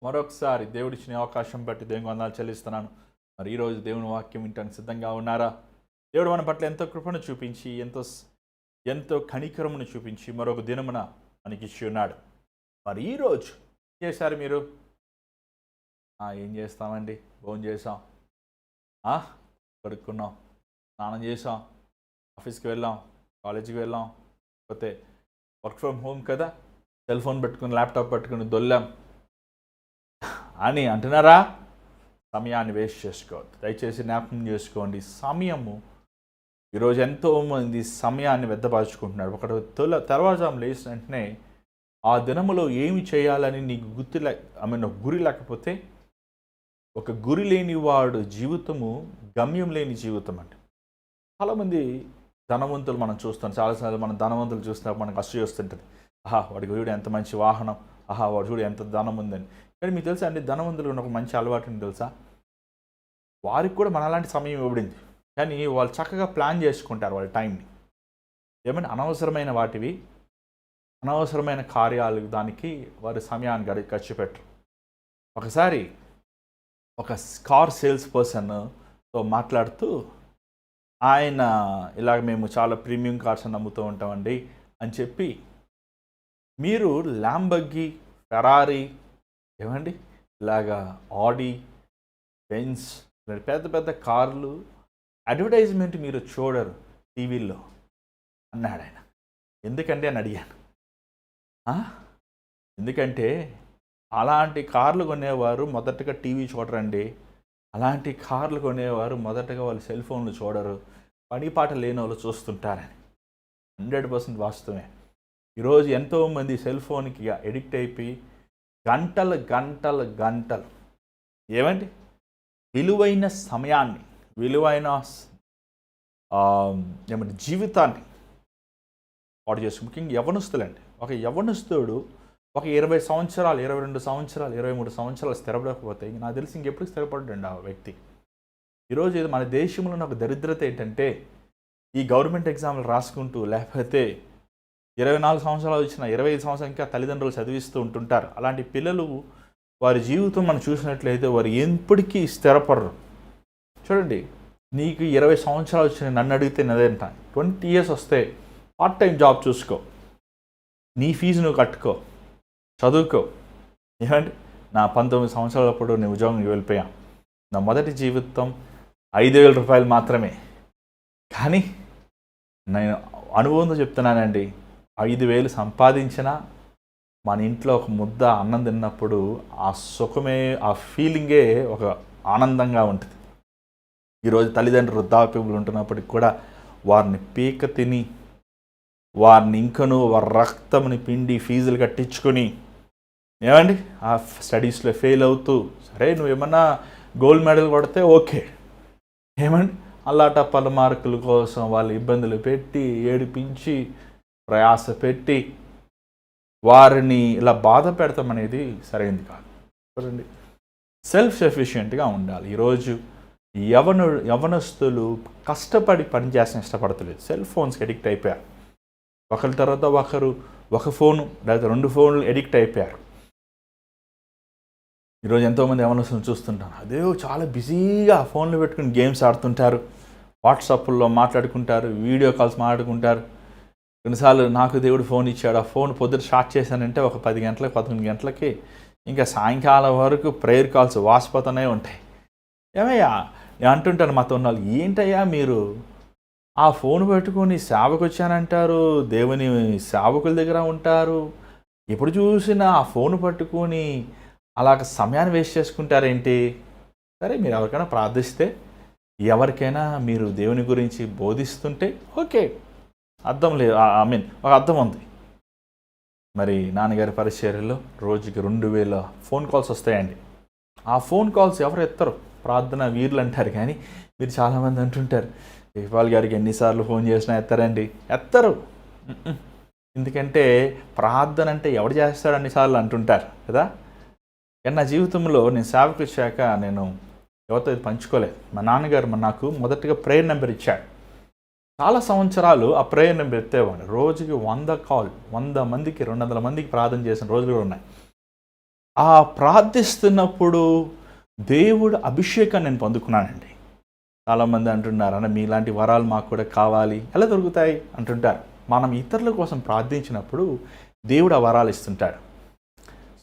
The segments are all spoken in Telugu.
మరొకసారి దేవుడిచ్చిన అవకాశం బట్టి దేవునికి వందనాలు చెల్లిస్తున్నాను. మరి ఈరోజు దేవుని వాక్యం వినటానికి సిద్ధంగా ఉన్నారా? దేవుడు మన పట్ల ఎంతో కృపను చూపించి ఎంతో కనికరమును చూపించి మరొక దినమున మనకిచ్చి ఉన్నాడు. మరి ఈరోజు చేశారు మీరు? ఏం చేస్తామండి, భోజనం చేసాం, కడుక్కున్నాం, స్నానం చేసాం, ఆఫీస్కి వెళ్ళాం, కాలేజీకి వెళ్ళాం, లేకపోతే వర్క్ ఫ్రమ్ హోమ్ కదా, సెల్ ఫోన్ పెట్టుకుని ల్యాప్టాప్ పెట్టుకుని దొల్లాం అని అంటున్నారా? సమయాన్ని వేస్ట్ చేసుకోవద్దు. దయచేసి జ్ఞాపకం చేసుకోండి. సమయము ఈరోజు ఎంతోమంది సమయాన్ని వ్యర్థపరుచుకుంటున్నారు. ఒకటి తెల్లవారుజాము లేచిన వెంటనే ఆ దినములో ఏమి చేయాలని నీకు గురి లేకపోతే, ఒక గురి లేని వాడు జీవితము గమ్యం లేని జీవితం అండి. చాలామంది ధనవంతులు మనం చూస్తాం. చాలాసార్లు మనం ధనవంతులు చూస్తున్నప్పుడు మనకు అసూయ వస్తుంటుంది. వాడికి చూడు ఎంత మంచి వాహనం, వాడు చూడు ఎంత ధనం ఉందని. కానీ మీకు తెలుసా అండి, ధనవంతులు ఉన్న ఒక మంచి అలవాటుని తెలుసా? వారికి కూడా మనలాంటి సమయం ఇవ్వబడింది, కానీ వాళ్ళు చక్కగా ప్లాన్ చేసుకుంటారు వాళ్ళ టైంని. ఏమైనా అనవసరమైన వాటివి, అనవసరమైన కార్యాలు దానికి వారి సమయాన్ని ఖర్చు పెట్టరు. ఒకసారి ఒక కార్ సేల్స్ పర్సన్తో మాట్లాడుతూ, ఆయన ఇలాగ మేము చాలా ప్రీమియం కార్స్ నమ్ముతూ ఉంటామండి అని చెప్పి, మీరు ల్యాంబర్గిని, ఫెరారీ, ఏమండి ఇలాగా ఆడి, బెంజ్, పెద్ద పెద్ద కార్లు అడ్వర్టైజ్మెంట్ మీరు చూడరు టీవీల్లో అన్నాడు ఆయన. ఎందుకండి అని అడిగాను. ఎందుకంటే అలాంటి కార్లు కొనేవారు మొదటగా టీవీ చూడరండి. అలాంటి కార్లు కొనేవారు మొదటగా వాళ్ళు సెల్ ఫోన్లు చూడరు, పనిపాట లేని వాళ్ళు చూస్తుంటారని. 100% వాస్తవమే. ఈరోజు ఎంతోమంది సెల్ ఫోన్కి ఎడిక్ట్ అయిపోయి గంటలు గంటలు గంటలు ఏమండి విలువైన సమయాన్ని, విలువైన జీవితాన్ని పాడు చేసి, ముఖ్యంగా యవ్వనస్తులండి. ఒక యవ్వనస్తుడు ఒక 20 సంవత్సరాలు, 22 సంవత్సరాలు, 23 సంవత్సరాలు స్థిరపడకపోతే నాకు తెలిసి ఇంకెప్పుడు స్థిరపడ్డండి ఆ వ్యక్తి. ఈరోజు ఇది మన దేశంలో ఒక దరిద్రత ఏంటంటే, ఈ గవర్నమెంట్ ఎగ్జామ్లు రాసుకుంటూ, లేకపోతే 24 సంవత్సరాలు వచ్చిన 25 సంవత్సరాలు ఇంకా తల్లిదండ్రులు చదివిస్తూ ఉంటుంటారు. అలాంటి పిల్లలు వారి జీవితం మనం చూసినట్లయితే వారు ఎప్పటికీ స్థిరపడరు. చూడండి, నీకు 20 సంవత్సరాలు వచ్చినాయి, నన్ను అడిగితే నదేంట 20 ఇయర్స్ వస్తే పార్ట్ టైం జాబ్ చూసుకో, నీ ఫీజు నువ్వు కట్టుకో, చదువుకో. ఏమండి, నా 19 సంవత్సరాలప్పుడు నేను ఉద్యోగంకి వెళ్ళిపోయాను. నా మొదటి జీవితం 5,000 రూపాయలు మాత్రమే. కానీ నేను అనుభవంతో చెప్తున్నానండి, 5,000 సంపాదించినా మన ఇంట్లో ఒక ముద్ద అన్నం తిన్నప్పుడు ఆ సుఖమే, ఆ ఫీలింగే ఒక ఆనందంగా ఉంటుంది. ఈరోజు తల్లిదండ్రులు వృద్ధాప్యములు ఉంటున్నప్పటికి కూడా వారిని పీక తిని, వారిని ఇంకను వారి రక్తంని పిండి ఫీజులు కట్టించుకొని, ఏమండి ఆ స్టడీస్లో ఫెయిల్ అవుతూ, సరే నువ్వేమన్నా గోల్డ్ మెడల్ కొడితే ఓకే, ఏమండి అలాట పల మార్కుల కోసం వాళ్ళు ఇబ్బందులు పెట్టి, ఏడిపించి, ప్రయాస పెట్టి వారిని ఇలా బాధ పెడతాం అనేది సరైనది కాదు. చూడండి, సెల్ఫ్ సఫిషియెంట్గా ఉండాలి. ఈరోజు యవనస్తులు కష్టపడి పనిచేసిన ఇష్టపడతలేదు, సెల్ ఫోన్స్కి ఎడిక్ట్ అయిపోయారు. ఒకరి తర్వాత ఒకరు ఒక ఫోను లేదా 2 ఫోన్లు ఎడిక్ట్ అయిపోయారు. ఈరోజు ఎంతోమంది యవనస్తులను చూస్తుంటాను, అదే చాలా బిజీగా ఫోన్లు పెట్టుకుని గేమ్స్ ఆడుతుంటారు, వాట్సాప్లో మాట్లాడుకుంటారు, వీడియో కాల్స్ మాట్లాడుకుంటారు. కొన్నిసార్లు నాకు దేవుడు ఫోన్ ఇచ్చాడు, ఆ ఫోన్ పొద్దున స్టార్ట్ చేశానంటే ఒక 10 గంటలకి 11 గంటలకి ఇంకా సాయంకాలం వరకు ప్రేయర్ కాల్స్ వాసిపోతూనే ఉంటాయి. ఏమయ్యా అంటుంటాను మాతో ఉన్న వాళ్ళు, ఏంటయ్యా మీరు ఆ ఫోన్ పెట్టుకొని సేవకు వచ్చానంటారు, దేవుని సేవకుల దగ్గర ఉంటారు, ఎప్పుడు చూసినా ఆ ఫోన్ పట్టుకొని అలాగ సమయాన్ని వేస్ట్ చేసుకుంటారేంటి? సరే, మీరు ఎవరికైనా ప్రార్థిస్తే, ఎవరికైనా మీరు దేవుని గురించి బోధిస్తుంటే ఓకే, అర్థం లేదు, ఒక అర్థం ఉంది. మరి నాన్నగారి పరిచర్యలో రోజుకి 2,000 ఫోన్ కాల్స్ వస్తాయండి. ఆ ఫోన్ కాల్స్ ఎవరు ఎత్తరు, ప్రార్థన వీరులు అంటారు. కానీ మీరు చాలామంది అంటుంటారు, ఇక్బాల్ గారికి ఎన్నిసార్లు ఫోన్ చేసినా ఎత్తరు. ఎందుకంటే ప్రార్థన అంటే ఎవడు చేస్తాడు అన్నిసార్లు అంటుంటారు కదా. కానీ నా జీవితంలో నేను సేవకు వచ్చాక నేను ఎవరితో ఇది పంచుకోలేదు. మా నాన్నగారు నాకు మొదటగా ప్రేయర్ నెంబర్ ఇచ్చాడు. చాలా సంవత్సరాలు ఆ ప్రేయర్ నెంబర్ ఎత్తేవాడు. రోజుకి 100 మందికి 200 మందికి ప్రార్థన చేసిన రోజులు కూడా ఉన్నాయి. ఆ ప్రార్థిస్తున్నప్పుడు దేవుడు అభిషేకాన్ని నేను పొందుకున్నానండి. చాలామంది అంటున్నారు, అన్న మీలాంటి వరాలు మాకు కూడా కావాలి, ఎలా దొరుకుతాయి అంటుంటారు. మనం ఇతరుల కోసం ప్రార్థించినప్పుడు దేవుడు ఆ వరాలు ఇస్తుంటాడు.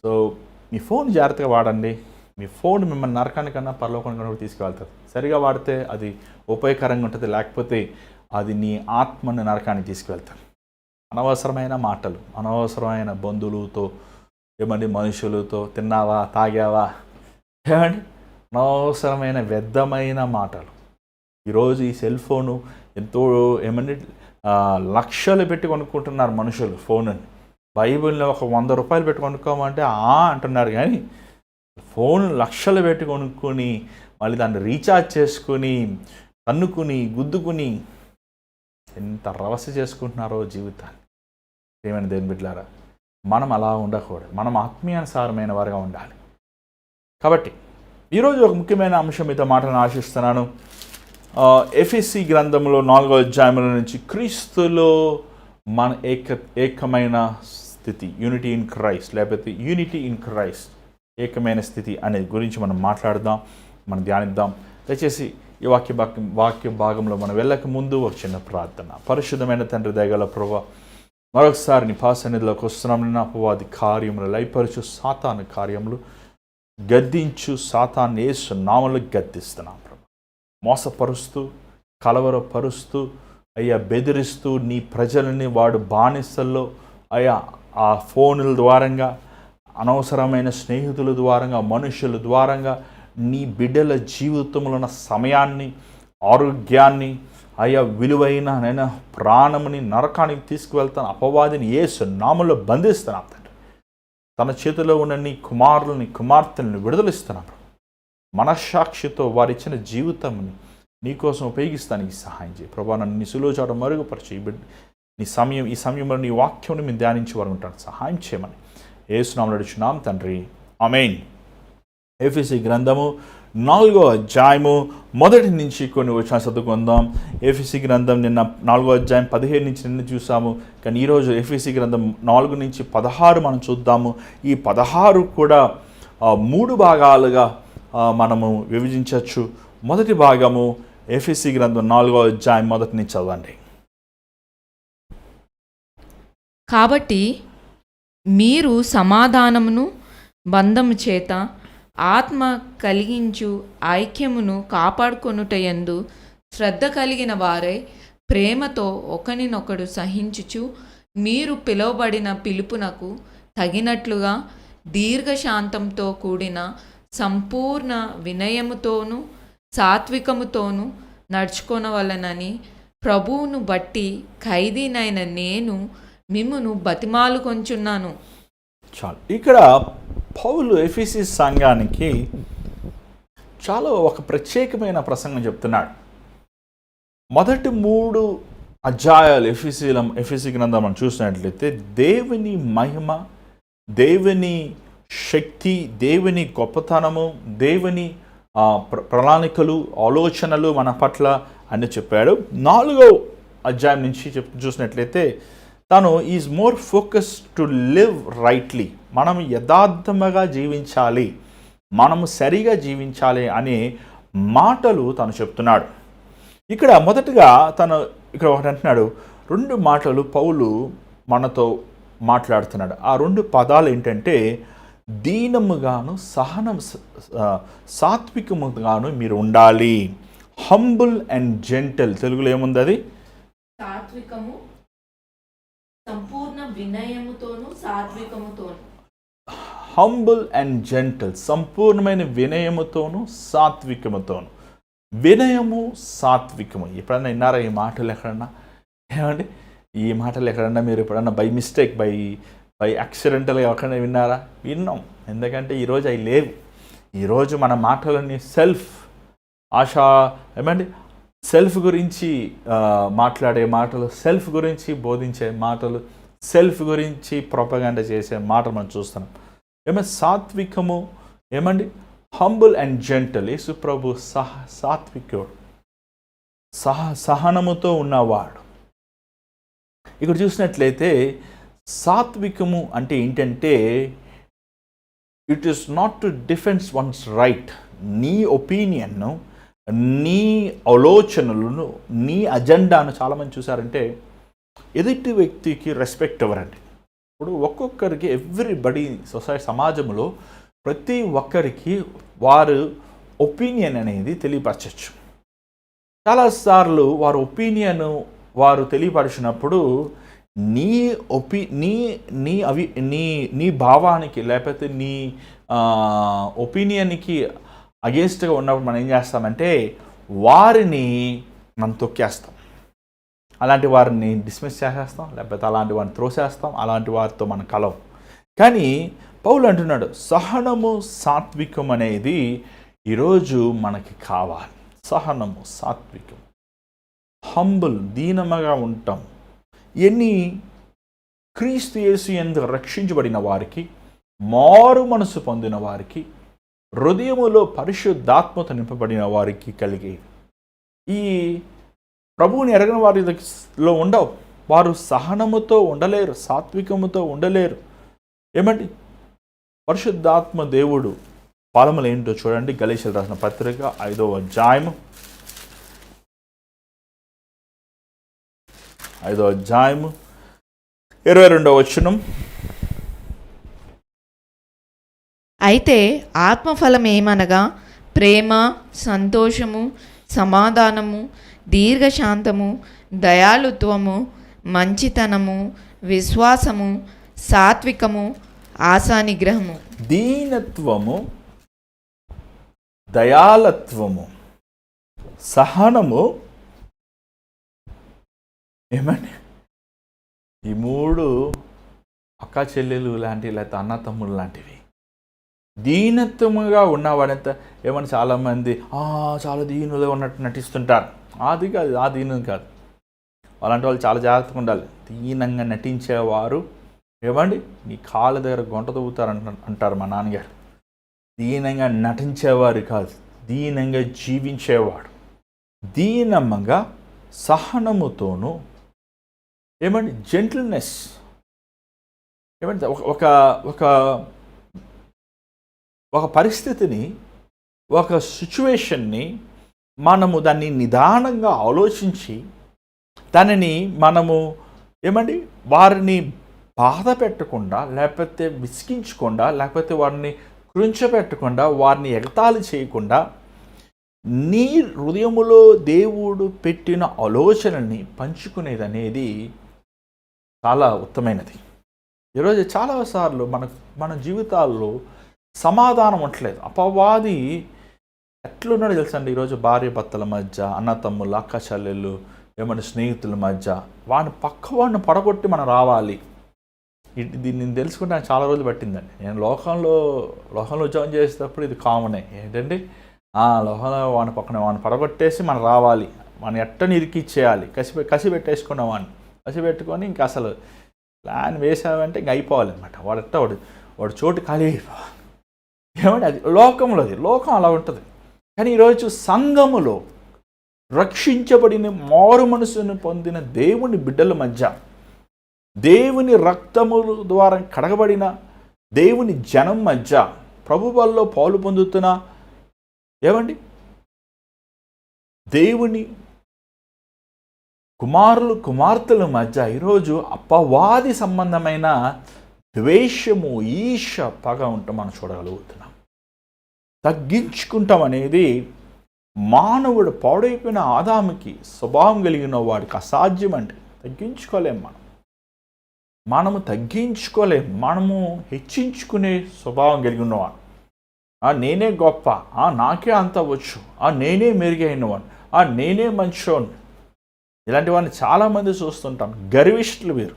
సో మీ ఫోన్ జాగ్రత్తగా వాడండి. మీ ఫోన్ మిమ్మల్ని నరకానికన్నా పరలోకానికన్నా కూడా తీసుకువెళ్తుంది. సరిగా వాడితే అది ఉపయోగకరంగా ఉంటుంది, లేకపోతే అది నీ ఆత్మను నరకానికి తీసుకువెళ్తారు. అనవసరమైన మాటలు, అనవసరమైన బంధువులతో మనుషులతో తిన్నావా తాగావా అనవసరమైన వ్యర్థమైన మాటలు. ఈరోజు ఈ సెల్ ఫోను ఎంతో లక్షలు పెట్టి కొనుక్కుంటున్నారు మనుషులు ఫోనుని. బైబిల్ని ఒక 100 రూపాయలు పెట్టి కొనుక్కోమంటే అంటున్నారు, కానీ ఫోన్ లక్షలు పెట్టి కొనుక్కొని మళ్ళీ దాన్ని రీఛార్జ్ చేసుకుని తన్నుకుని గుద్దుకుని ఎంత రవస చేసుకుంటున్నారో జీవితాన్ని. ఏమైనా దేని బిడ్డలారా, మనం అలా ఉండకూడదు. మనం ఆత్మీయానుసారమైన వారుగా ఉండాలి. కాబట్టి ఈరోజు ఒక ముఖ్యమైన అంశం మీతో మాటలను ఆశిస్తున్నాను. ఎఫెసీ గ్రంథంలో 4వ అధ్యాయంలో నుంచి క్రీస్తులో మన ఏకమైన స్థితి, యూనిటీ ఇన్ క్రైస్ట్, లేకపోతే యూనిటీ ఇన్ క్రైస్ట్, ఏకమైన స్థితి అనే గురించి మనం మాట్లాడదాం, మనం ధ్యానిద్దాం. దయచేసి ఈ వాక్య భాగంలో మనం వెళ్ళక ముందు ఒక చిన్న ప్రార్థన. పరిశుద్ధమైన తండ్రి దయగల ప్రభువా, మరొకసారి నీ పాద సన్నిధిలోకి వస్తున్నాం. నా అపవాది కార్యములు లయపరచు సాతాను కార్యములు గద్దించు, సాతాను యేసు నామములో గద్దిస్తున్నాం ప్రభు. మోసపరుస్తూ కలవరపరుస్తూ అయ్యా బెదిరిస్తూ నీ ప్రజలని వాడు బానిసల్లో అయ్యా ఆ ఫోనుల ద్వారంగా, అనవసరమైన స్నేహితుల ద్వారంగా, మనుషుల ద్వారంగా నీ బిడ్డల జీవితంలో ఉన్న సమయాన్ని, ఆరోగ్యాన్ని, అయ్యా విలువైన నేను ప్రాణముని నరకానికి తీసుకువెళ్తాను. అపవాదిని యేసు నామములో బంధిస్తున్నాను తండ్రి. తన చేతిలో ఉన్న నీ కుమారులని కుమార్తెలను విడుదలిస్తున్నాను. మనస్సాక్షితో వారిచ్చిన జీవితంని నీకోసం ఉపయోగిస్తానికి సహాయం చేయి ప్రభా. నన్ను నీ సులువు చాట మరుగుపరిచి ఈ సమయంలో నీ వాక్యం మేము ధ్యానించి వారు ఉంటాను, సహాయం చేయమని యేసు నామములో అడుగుచున్నాం తండ్రి, ఆమేన్. ఎఫెసీ గ్రంథము 4వ అధ్యాయము మొదటి నుంచి కొన్ని వచనాలు చదువుకుందాం. ఎఫెసీ గ్రంథం నిన్న 4వ అధ్యాయం 15 నుంచి నిన్న చూసాము, కానీ ఈరోజు ఎఫెసీ గ్రంథం 4 నుంచి 16 మనం చూద్దాము. ఈ 16 కూడా 3 భాగాలుగా మనము విభజించవచ్చు. మొదటి భాగము ఎఫెసీ గ్రంథం 4వ అధ్యాయం మొదటి నుంచి చదవండి. కాబట్టి మీరు సమాధానమును బంధము చేత ఆత్మ కలిగించు ఐక్యమును కాపాడుకొనుటయందు శ్రద్ధ కలిగిన వారై ప్రేమతో ఒకనినొకడు సహించుచు మీరు పిలువబడిన పిలుపునకు తగినట్లుగా దీర్ఘశాంతంతో కూడిన సంపూర్ణ వినయముతోనూ సాత్వికముతోనూ నడుచుకొనవలెనని ప్రభువును బట్టి ఖైదీనైన నేను మిమ్మును బతిమాలుకొంచున్నాను. చాలు. ఇక్కడ పౌలు ఎఫెసీ సంఘానికి చాలా ఒక ప్రత్యేకమైన ప్రసంగం చెప్తున్నాడు. మొదటి 3 అధ్యాయాలు ఎఫెసీ గ్రంథం మనం చూసినట్లయితే దేవుని మహిమ, దేవుని శక్తి, దేవుని గొప్పతనము, దేవుని ప్రణాళికలు, ఆలోచనలు మన పట్ల అని చెప్పాడు. 4వ అధ్యాయం నుంచి చూసినట్లయితే తను is more focus to live rightly, మనం యథార్థముగా జీవించాలి, మనము సరిగా జీవించాలి అనే మాటలు తను చెప్తున్నాడు. ఇక్కడ మొదటగా తను ఇక్కడ ఒకటి అంటున్నాడు, 2 మాటలు పౌలు మనతో మాట్లాడుతున్నాడు. ఆ 2 పదాలు ఏంటంటే దీనముగాను సాత్వికముగాను మీరు ఉండాలి. హంబుల్ అండ్ జెంటల్, తెలుగులో ఏముంది అది? సాత్వికము, సంపూర్ణ వినయముతోను సాత్వికముతోను. హంబుల్ అండ్ జెంటల్, సంపూర్ణమైన వినయముతోను సాత్వికముతోను. వినయము, సాత్వికము, ఎప్పుడన్నా విన్నారా ఈ మాటలు ఎక్కడన్నా? ఏమండి ఈ మాటలు ఎక్కడన్నా మీరు ఎప్పుడన్నా బై మిస్టేక్, బై యాక్సిడెంటల్గా ఎక్కడన్నా విన్నారా? విన్నాం. ఎందుకంటే ఈరోజు అవి లేవు. ఈరోజు మన మాటలన్నీ సెల్ఫ్ గురించి మాట్లాడే మాటలు, సెల్ఫ్ గురించి బోధించే మాటలు, సెల్ఫ్ గురించి ప్రొపగండా చేసే మాటలు మనం చూస్తున్నాం. సాత్వికము హంబుల్ అండ్ జెంటల్. యేసు ప్రభు సాత్వికుడు, సహనముతో ఉన్నవాడు. ఇక్కడ చూసినట్లయితే సాత్వికము అంటే ఏంటంటే it is not to defence once right. నీ ఒపీనియన్ను, నీ ఆలోచనలను, నీ అజెండాను చాలామంది చూసారంటే ఎదుటి వ్యక్తికి రెస్పెక్ట్ ఇవ్వరండి. ఇప్పుడు ఒక్కొక్కరికి ఎవ్రీబడి సమాజంలో ప్రతి ఒక్కరికి వారు ఒపీనియన్ అనేది తెలియపరచచ్చు. చాలాసార్లు వారి ఒపీనియన్ వారు తెలియపరిచినప్పుడు నీ నీ భావానికి లేకపోతే నీ ఒపీనియన్కి అగేన్స్ట్గా ఉన్నప్పుడు మనం ఏం చేస్తామంటే వారిని మనం తొక్కేస్తాం, అలాంటి వారిని డిస్మిస్ చేసేస్తాం, లేకపోతే అలాంటి వారిని త్రోసేస్తాం, అలాంటి వారితో మనం కలవం. కానీ పౌలు అంటున్నాడు సహనము సాత్వికం అనేది ఈరోజు మనకి కావాలి. సహనము సాత్వికం, హంబుల్, దీనముగా ఉంటాం. ఎన్ని క్రీస్తు యేసు యందు రక్షించబడిన వారికి, మారు మనసు పొందిన వారికి, హృదయములో పరిశుద్ధాత్మతో నింపబడిన వారికి కలిగే ఈ ప్రభువుని ఎరగని వారిలో ఉండవు. వారు సహనముతో ఉండలేరు, సాత్వికముతో ఉండలేరు. ఏమండి పరిశుద్ధాత్మ దేవుడు ఫలములు ఏంటో చూడండి. గలీషీయులకు రాసిన పత్రిక 5వ అధ్యాయము 22వ వచనం. అయితే ఆత్మఫలం ఏమనగా ప్రేమ, సంతోషము, సమాధానము, దీర్ఘశాంతము, దయాళుత్వము, మంచితనము, విశ్వాసము, సాత్వికము, ఆశానిగ్రహము. దీనత్వము, దయాళత్వము, సహనము, ఏమండి ఈ మూడు అక్క చెల్లెలు లాంటివి, లేకపోతే అన్న తమ్ముడు లాంటివి. దీనత్వముగా ఉన్నవాడంతా ఏమన్నా చాలామంది చాలా దీనులుగా ఉన్నట్టు నటిస్తుంటారు. అది కాదు, ఆ దీనం కాదు. అలాంటి వాళ్ళు చాలా జాగ్రత్తగా ఉండాలి. దీనంగా నటించేవారు ఏమండి నీ కాళ్ళ దగ్గర గొంట తవ్వుతారు అంటారు మా నాన్నగారు. దీనంగా నటించేవారు కాదు, దీనంగా జీవించేవాడు. దీనంగా సహనముతోనూ ఏమండి జెంటిల్నెస్, ఏమంటే ఒక ఒక ఒక పరిస్థితిని, ఒక సిచ్యువేషన్ని మనము దాన్ని నిదానంగా ఆలోచించి దానిని మనము ఏమండి వారిని బాధ పెట్టకుండా, లేకపోతే విసిగించకుండా, లేకపోతే వారిని కృంచపెట్టకుండా, వారిని ఎగతాళి చేయకుండా నీ హృదయములో దేవుడు పెట్టిన ఆలోచనని పంచుకునేది అనేది చాలా ఉత్తమైనది. ఈరోజు చాలాసార్లు మన జీవితాల్లో సమాధానం ఉండట్లేదు. అపవాది ఎట్లున్నాడో తెలుసండి. ఈరోజు భార్య భర్తల మధ్య, అన్న తమ్ముళ్ళు, అక్క చెల్లెళ్ళు, ఏమైనా స్నేహితుల మధ్య వాడిని పక్కవాడిని పడగొట్టి మనం రావాలి. దీన్ని నేను తెలుసుకుంటే నాకు చాలా రోజులు పట్టిందండి. నేను లోకంలో ఉద్యోగం చేసేటప్పుడు ఇది కామనే. ఏంటంటే లోకంలో వాడిని పడగొట్టేసి మనం రావాలి, మనం ఎట్టని ఇరికిచ్చేయాలి, కసి పెట్టేసుకున్నాం వాడిని. కసి పెట్టుకొని ఇంకా అసలు ప్లాన్ వేసామంటే ఇంక అయిపోవాలి అనమాట. వాడు చోటు ఖాళీ అయిపోవాలి. ఏమంటే అది లోకం అలా ఉంటుంది. కానీ ఈరోజు సంఘములో రక్షించబడిన మారు మనసును పొందిన దేవుని బిడ్డల మధ్య, దేవుని రక్తముల ద్వారా కడగబడిన దేవుని జనం మధ్య, ప్రభు వల్ల పాలు పొందుతున్న ఏమండి దేవుని కుమార్తెల మధ్య ఈరోజు అపవాది సంబంధమైన ద్వేషము, ఈర్ష, పగ ఉంటే మనం చూడగలుగుతున్నాం. తగ్గించుకుంటాం అనేది మానవుడు పాడైపోయిన ఆదాముకి స్వభావం కలిగిన వాడికి అసాధ్యం. అంటే తగ్గించుకోలేం. మనము తగ్గించుకోలేం. మనము హెచ్చించుకునే స్వభావం కలిగి ఉన్నవాడు. నేనే గొప్ప, నాకే అంత వచ్చు, నేనే మెరుగైనవాడు, నేనే మంచివాడిని. ఇలాంటి వాడిని చాలామంది చూస్తుంటాం. గర్విష్ఠులు వీరు.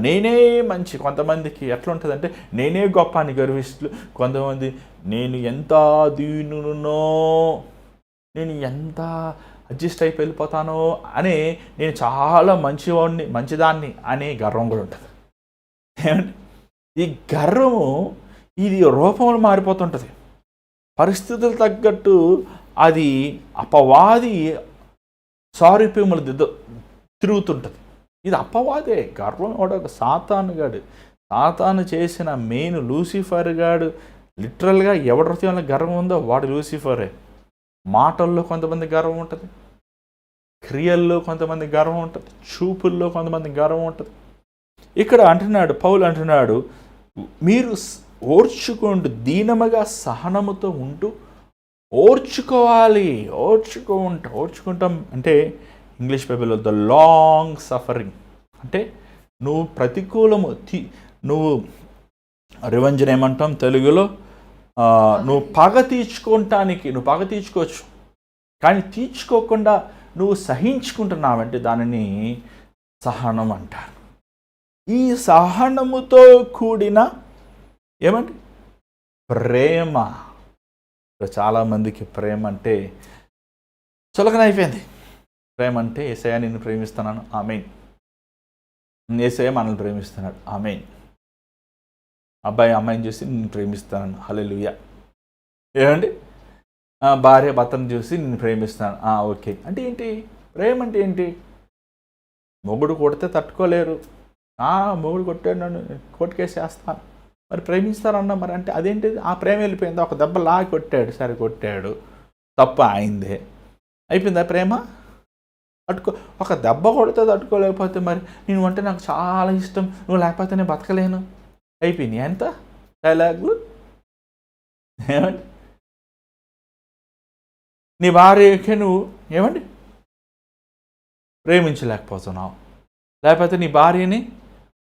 నేనే మంచి. కొంతమందికి ఎట్లా ఉంటుందంటే నేనే గొప్ప అని గర్విష్ఠులు. కొంతమంది నేను ఎంత దీనునో, నేను ఎంత అడ్జస్ట్ అయిపోయి వెళ్ళిపోతానో అనే, నేను చాలా మంచిదాన్ని అనే గర్వం కూడా ఉంటుంది. ఏమంటే ఈ గర్వము ఇది రూపంలో మారిపోతుంటుంది. పరిస్థితులు తగ్గట్టు అది అపవాది సారూప్యములు తిరుగుతుంటుంది. ఇది అపవాదే. గర్వం కూడా ఒక సాతానుగాడు. సాతాను చేసిన మెయిన్ లూసిఫర్ గాడు లిటరల్గా ఎవరి హృదయంలో గర్వం ఉందో వాడు లూసిఫరే. మాటల్లో కొంతమంది గర్వం ఉంటుంది, క్రియల్లో కొంతమంది గర్వం ఉంటుంది, చూపుల్లో కొంతమంది గర్వం ఉంటుంది. ఇక్కడ అంటున్నాడు, పౌలు అంటున్నాడు, మీరు ఓర్చుకోండి, దీనముగా సహనముతో ఉంటూ ఓర్చుకోవాలి. ఓర్చుకుంటాం అంటే ఇంగ్లీష్ బైబిల్లో ద లాంగ్ సఫరింగ్ అంటే నువ్వు ప్రతికూలము నువ్వు రివెంజ్ని ఏమంటాం తెలుగులో, నువ్వు పగ తీర్చుకోవచ్చు, కానీ తీర్చుకోకుండా నువ్వు సహించుకుంటున్నావంటే దానిని సహనం అంటారు. ఈ సహనముతో కూడిన ఏమంటే ప్రేమ. చాలామందికి ప్రేమ అంటే చులకన అయిపోయింది. ప్రేమ అంటే యేసయ్య నిన్ను ప్రేమిస్తున్నాను, ఆమేన్. యేసయ్య మనల్ని ప్రేమిస్తున్నాడు, ఆమేన్. అబ్బాయి అమ్మాయిని చూసి నిన్ను ప్రేమిస్తాను, హల్లెలూయా. ఏమండి, భార్య భర్తను చూసి నిన్ను ప్రేమిస్తాను, ఓకే. అంటే ఏంటి ప్రేమ? అంటే ఏంటి? మొగుడు కొడితే తట్టుకోలేరు, మొగుడు కొట్టాడు నన్ను కొట్టుకేసేస్తాను, మరి ప్రేమిస్తారన్నా. మరి అంటే అదేంటిది? ఆ ప్రేమ వెళ్ళిపోయిందా? ఒక దెబ్బ లాగి కొట్టాడు, సరే కొట్టాడు, తప్ప అయిందే, అయిపోయిందా ప్రేమ? ఒక దెబ్బ కొడితే తట్టుకోలేకపోతే మరి నేను అంటే నాకు చాలా ఇష్టం, నువ్వు లేకపోతే నేను బతకలేను, అయిపోయింది. ఎంత డైలాగులు! ఏమండి, నీ భార్యకి నువ్వు ఏమండి ప్రేమించలేకపోతున్నావు, లేకపోతే నీ భార్యని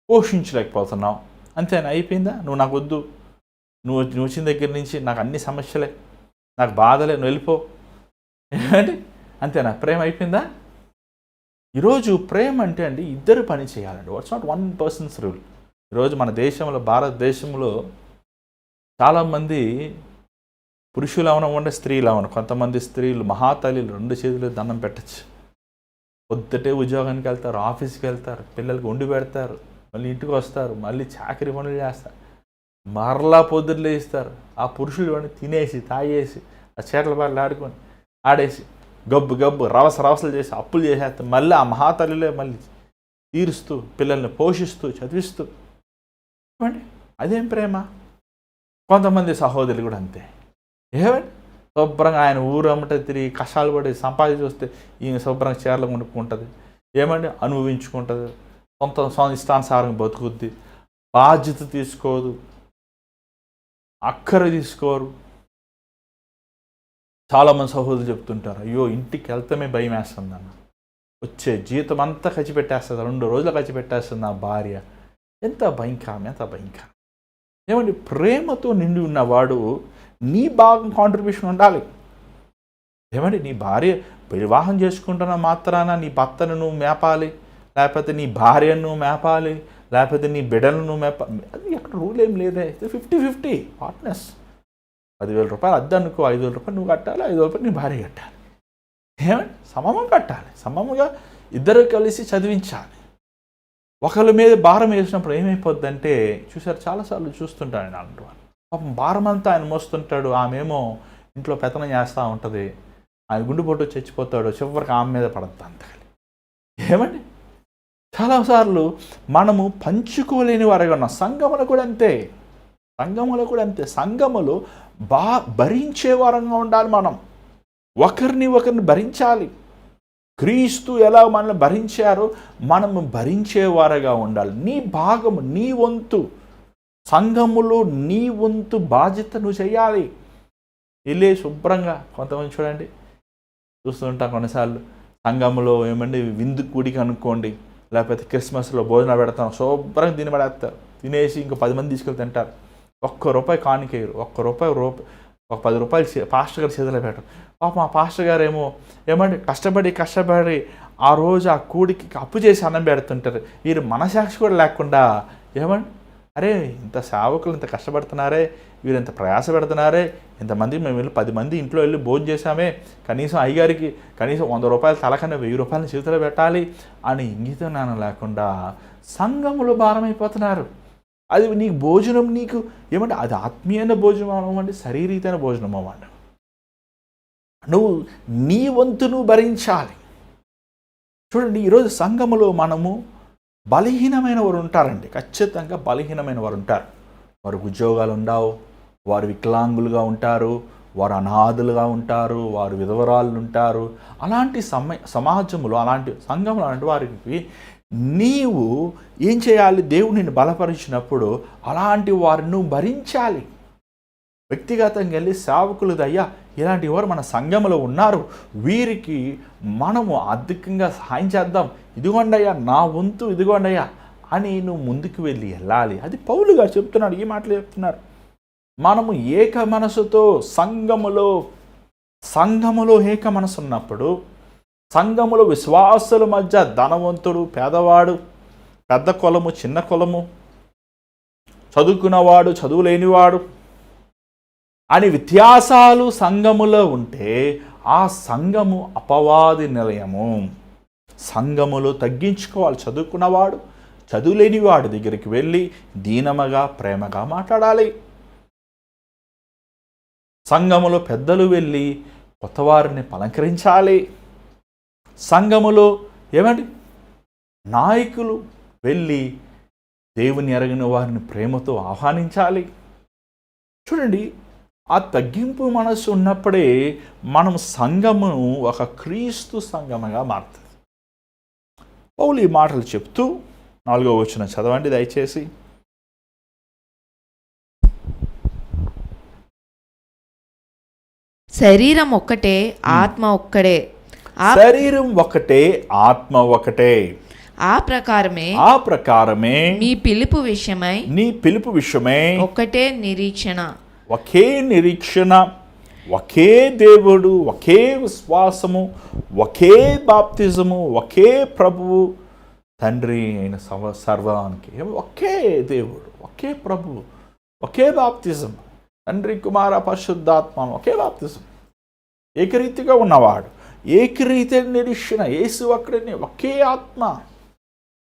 పోషించలేకపోతున్నావు, అంతేనా? అయిపోయిందా? నువ్వు నాకు వద్దు, నువ్వు వచ్చిన దగ్గర నుంచి నాకు అన్ని సమస్యలే, నాకు బాధలే, నువ్వు వెళ్ళిపో, ఏమండి, అంతేనా? ప్రేమ అయిపోయిందా? ఈరోజు ప్రేమ అంటే అండి ఇద్దరు పని చేయాలండి. What's not one person's rule. ఈరోజు మన దేశంలో, భారతదేశంలో చాలామంది పురుషులు అవనవ్వండి, స్త్రీలు అవను, కొంతమంది స్త్రీలు మహాతల్లిలు 2 చేతులు దండం పెట్టచ్చు. పొద్దుటే ఉద్యోగానికి వెళ్తారు, ఆఫీస్కి వెళ్తారు, పిల్లలకి వండి పెడతారు, మళ్ళీ ఇంటికి వస్తారు, మళ్ళీ చాకరీ పనులు చేస్తారు, మరలా పొద్దున్నే ఇస్తారు. ఆ పురుషులు వాడిని తినేసి తాగేసి ఆ చీరల బాటలు ఆడేసి గబ్బు రవసలు చేసి అప్పులు చేసేస్తారు. మళ్ళీ ఆ మహాతల్లిలే మళ్ళీ తీరుస్తూ పిల్లల్ని పోషిస్తూ చదివిస్తూ. ఏమండి, అదేం ప్రేమ? కొంతమంది సహోదరులు కూడా అంతే. ఏమండి, శుభ్రంగా ఆయన ఊరు అమ్మట తిరిగి కష్టాలు పడి సంపాదించి వస్తే ఈయన శుభ్రంగా చీరలు కొనుక్కుంటుంది, ఏమండి అనుభవించుకుంటుంది, సొంత ఇష్టానుసారంగా బతుకుద్ది, బాధ్యత తీసుకోదు, అక్కర తీసుకోరు. చాలామంది సహోదరులు చెప్తుంటారు, అయ్యో ఇంటికి వెళ్తామే భయం వేస్తుంది అన్న, వచ్చే జీతం అంతా ఖర్చు పెట్టేస్తుంది, 2 రోజులు ఖర్చు పెట్టేస్తుంది నా భార్య. ఎంత భయంకరం! ఏమండి, ప్రేమతో నిండి ఉన్నవాడు నీ భాగం కాంట్రిబ్యూషన్ ఉండాలి. ఏమండి, నీ భార్య వివాహం చేసుకుంటున్న మాత్రాన నీ భర్తను నువ్వు మేపాలి, లేకపోతే నీ భార్యను నువ్వు మేపాలి, లేకపోతే నీ బిడ్డలను నువ్వు మేపాలి, అది ఎక్కడ రూల్ ఏం లేదే. 50-50 పార్ట్నర్స్. 10,000 రూపాయలు అద్దె అనుకో, 5,000 రూపాయలు నువ్వు కట్టాలి, 5,000 రూపాయలు నీ భార్య కట్టాలి. ఏమండి, సమమం కట్టాలి, సమముగా ఇద్దరు కలిసి చదివించాలి. ఒకళ్ళ మీద భారం వేసినప్పుడు ఏమైపోద్దంటే, చూసారు చాలాసార్లు చూస్తుంటాను నేను అలాంటి వాళ్ళు. పాపం భారం అంతా ఆయన మోస్తుంటాడు, ఆమెమో ఇంట్లో పెత్తనం చేస్తూ ఉంటుంది, ఆయన గుండెపోటు చచ్చిపోతాడు, చివరికి ఆమె మీద పడద్దు అంతకలి. ఏమండి, చాలాసార్లు మనము పంచుకోలేని వారిగా ఉన్నాం. సంఘములో కూడా అంతే. సంఘములో భరించే వారంగా ఉండాలి. మనం ఒకరిని భరించాలి. క్రీస్తు ఎలా మనల్ని భరించారో మనము భరించేవారుగా ఉండాలి. నీ భాగము, నీ వంతు, సంఘములో నీ వంతు బాధ్యత నువ్వు చేయాలి. వెళ్ళే శుభ్రంగా. కొంతమంది చూడండి, చూస్తుంటాం కొన్నిసార్లు సంఘంలో ఏమండి విందు కూడికి అనుకోండి, లేకపోతే క్రిస్మస్లో భోజనం పెడతాం, శుభ్రంగా తిని పడేస్తారు, తినేసి ఇంకో 10 మంది తీసుకెళ్ళి తింటారు. ₹1 కానికేయరు, ఒక 10 రూపాయలు పాస్టర్ గారి చేతిలో పెట్టరు. పాపం ఆ పాస్టర్ గారు ఏమండి కష్టపడి ఆ రోజు ఆ కూడికి అప్పు చేసి అన్నం పెడుతుంటారు. వీరు మనసాక్షి కూడా లేకుండా ఏమండి, అరే ఇంత సేవకులు ఇంత కష్టపడుతున్నారే, వీరు ఇంత ప్రయాస పెడుతున్నారే, ఇంతమంది మేము వెళ్ళి 10 మంది ఇంట్లో వెళ్ళి భోజనం చేసామే, కనీసం అయ్యగారికి కనీసం ₹100 తలకన్నా ₹1000 చేతిలో పెట్టాలి అని ఇంగితం నాన్న లేకుండా సంఘములో భారమైపోతున్నారు. అది నీకు భోజనం, నీకు ఏమంటే అది ఆత్మీయమైన భోజనం అవ్వండి, శారీరకమైన భోజనం అవ్వండి, నువ్వు నీ వంతు నువ్వు భరించాలి. చూడండి, ఈరోజు సంఘములో మనము బలహీనమైన వారు ఉంటారండి, ఖచ్చితంగా బలహీనమైన వారు ఉంటారు. వారికి ఉద్యోగాలు ఉండవు, వారు వికలాంగులుగా ఉంటారు, వారు అనాథలుగా ఉంటారు, వారు విధవరాళ్ళు ఉంటారు. అలాంటి సమాజంలో, అలాంటి సంఘంలో అలాంటి వారికి నీవు ఏం చేయాలి? దేవుడు నిన్ను బలపరిచినప్పుడు అలాంటి వారిని భరించాలి. వ్యక్తిగతంగా వెళ్ళి సేవకులు, అయ్యా ఇలాంటి వారు మన సంఘంలో ఉన్నారు, వీరికి మనము అధికంగా సహాయం చేద్దాం, ఇదిగోండి అయ్యా నా వంతు ఇదిగోండి అయ్యా అని నువ్వు ముందుకు వెళ్ళాలి. అది పౌలు గారు చెప్తున్నాడు, ఈ మాటలు చెప్తున్నారు. మనము ఏక మనసుతో సంఘములో ఏక మనసు ఉన్నప్పుడు, సంఘములో విశ్వాసుల మధ్య ధనవంతుడు పేదవాడు, పెద్ద కులము చిన్న కులము, చదువుకున్నవాడు చదువు లేనివాడు అని వ్యత్యాసాలు సంఘములో ఉంటే ఆ సంఘము అపవాది నిలయము. సంఘములో తగ్గించుకోవాలి. చదువుకున్నవాడు చదువులేనివాడి దగ్గరికి వెళ్ళి దీనముగా ప్రేమగా మాట్లాడాలి. సంఘములో పెద్దలు వెళ్ళి కొత్తవారిని పలకరించాలి. సంఘములో నాయకులు వెళ్ళి దేవుని ఎరగిన వారిని ప్రేమతో ఆహ్వానించాలి. చూడండి, ఆ తగ్గింపు మనసు ఉన్నప్పుడే మనం సంఘమును ఒక క్రీస్తు సంఘముగా మారుతుంది. పౌలు ఈ మాటలు చెప్తూ 4వ వచనం చదవండి దయచేసి. శరీరం ఒక్కటే, ఆత్మ ఒక్కడే. శరీరం ఒకటే, ఆత్మ ఒకటే. ఆ ప్రకారమే మీ పిలుపు విషయమై ఒకటే నిరీక్షణ, ఒకే దేవుడు, ఒకే విశ్వాసము, ఒకే బాప్తిజము, ఒకే ప్రభువు, తండ్రి అయిన సర్వానికి ఒకే దేవుడు, ఒకే ప్రభువు, ఒకే బాప్తిజం, తండ్రి కుమార పరిశుద్ధాత్మ, ఒకే బాప్తిజం, ఏకరీతిగా ఉన్నవాడు, ఏకరీతి నిరీక్షణ, యేసు అక్కడనే, ఒకే ఆత్మ.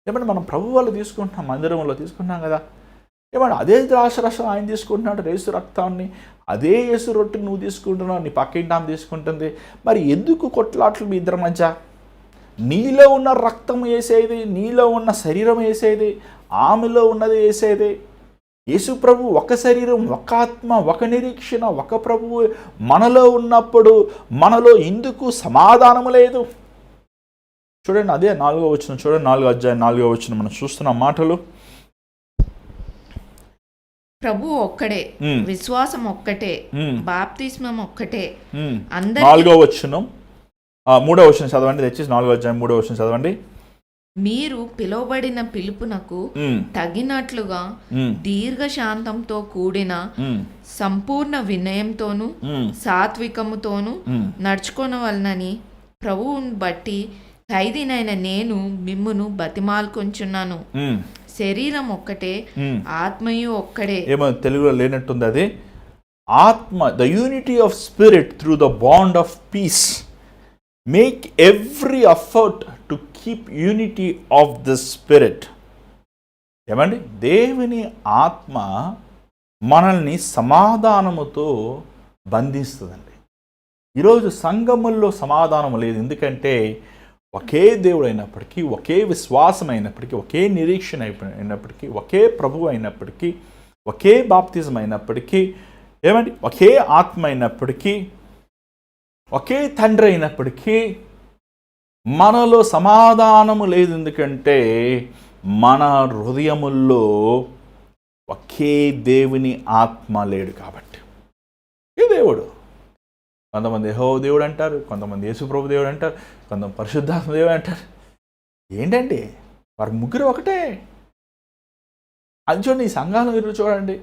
మనం ప్రభు వాళ్ళు తీసుకుంటున్నాం, మందిరంలో తీసుకుంటున్నాం కదా, అదే ద్రాక్షరసం ఆయన తీసుకుంటున్నాడు, యేసు రక్తాన్ని, అదే యేసు రొట్టెని నువ్వు తీసుకుంటున్నావు, నీ పక్కింటి ఆమె తీసుకుంటుంది. మరి ఎందుకు కొట్లాట్లు మీ ఇద్దరి మధ్య? నీలో ఉన్న రక్తం వేసేది, నీలో ఉన్న శరీరం వేసేది, ఆమెలో ఉన్నది వేసేది. యేసు ప్రభు ఒక శరీరం, ఒక ఆత్మ, ఒక నిరీక్షణ, ఒక ప్రభువు మనలో ఉన్నప్పుడు మనలో ఎందుకు సమాధానము లేదు? చూడండి, అదే 4వ వచనం చూడండి, 4వ అధ్యాయం 4వ వచనం మనం చూస్తున్న మాటలు. ప్రభు ఒక్కడే, విశ్వాసం ఒక్కటే, బాప్తిస్మం ఒక్కటే. 4వ వచనం 3వ వచనం చదవండి దయచేసి. 4వ అధ్యాయం 3వ వచనం చదవండి. మీరు పిలువబడిన పిలుపునకు తగినట్లుగా దీర్ఘశాంతంతో కూడిన సంపూర్ణ వినయంతోను సాత్వికముతోను నడుచుకొనవలనని ప్రభువుని బట్టి ఖైదీనైన నేను మిమ్మును బతిమాలుకొంచున్నాను. శరీరం ఒక్కటే, ఆత్మయు ఒక్కడే. ఏమో తెలుగులో లేనట్టుంది అది. ఆత్మ, the unity of spirit through the bond of piece. Make every effort to keep unity of the spirit. దేవుని ఆత్మ మనల్ని సమాధానముతో బంధిస్తుందండి. ఈరోజు సంఘముల్లో సమాధానం లేదు. ఎందుకంటే ఒకే దేవుడు అయినప్పటికీ, ఒకే విశ్వాసం అయినప్పటికీ, ఒకే నిరీక్షణ అయినప్పటికీ, ఒకే ప్రభువు అయినప్పటికీ, ఒకే బాప్తిజం అయినప్పటికీ, ఒకే ఆత్మ అయినప్పటికీ, ఒకే తండ్రి అయినప్పటికీ మనలో సమాధానము లేదు. ఎందుకంటే మన హృదయముల్లో ఒకే దేవుని ఆత్మ లేడు కాబట్టి. ఏ దేవుడు? కొంతమంది యెహోవా దేవుడు అంటారు, కొంతమంది యేసు ప్రభు దేవుడు అంటారు, కొంతమంది పరిశుద్ధాత్మ దేవుడు అంటారు. ఏంటండి వారి ముగ్గురు ఒకటే. అది చూడండి, ఈ సంఘాలు మీరు చూడండి,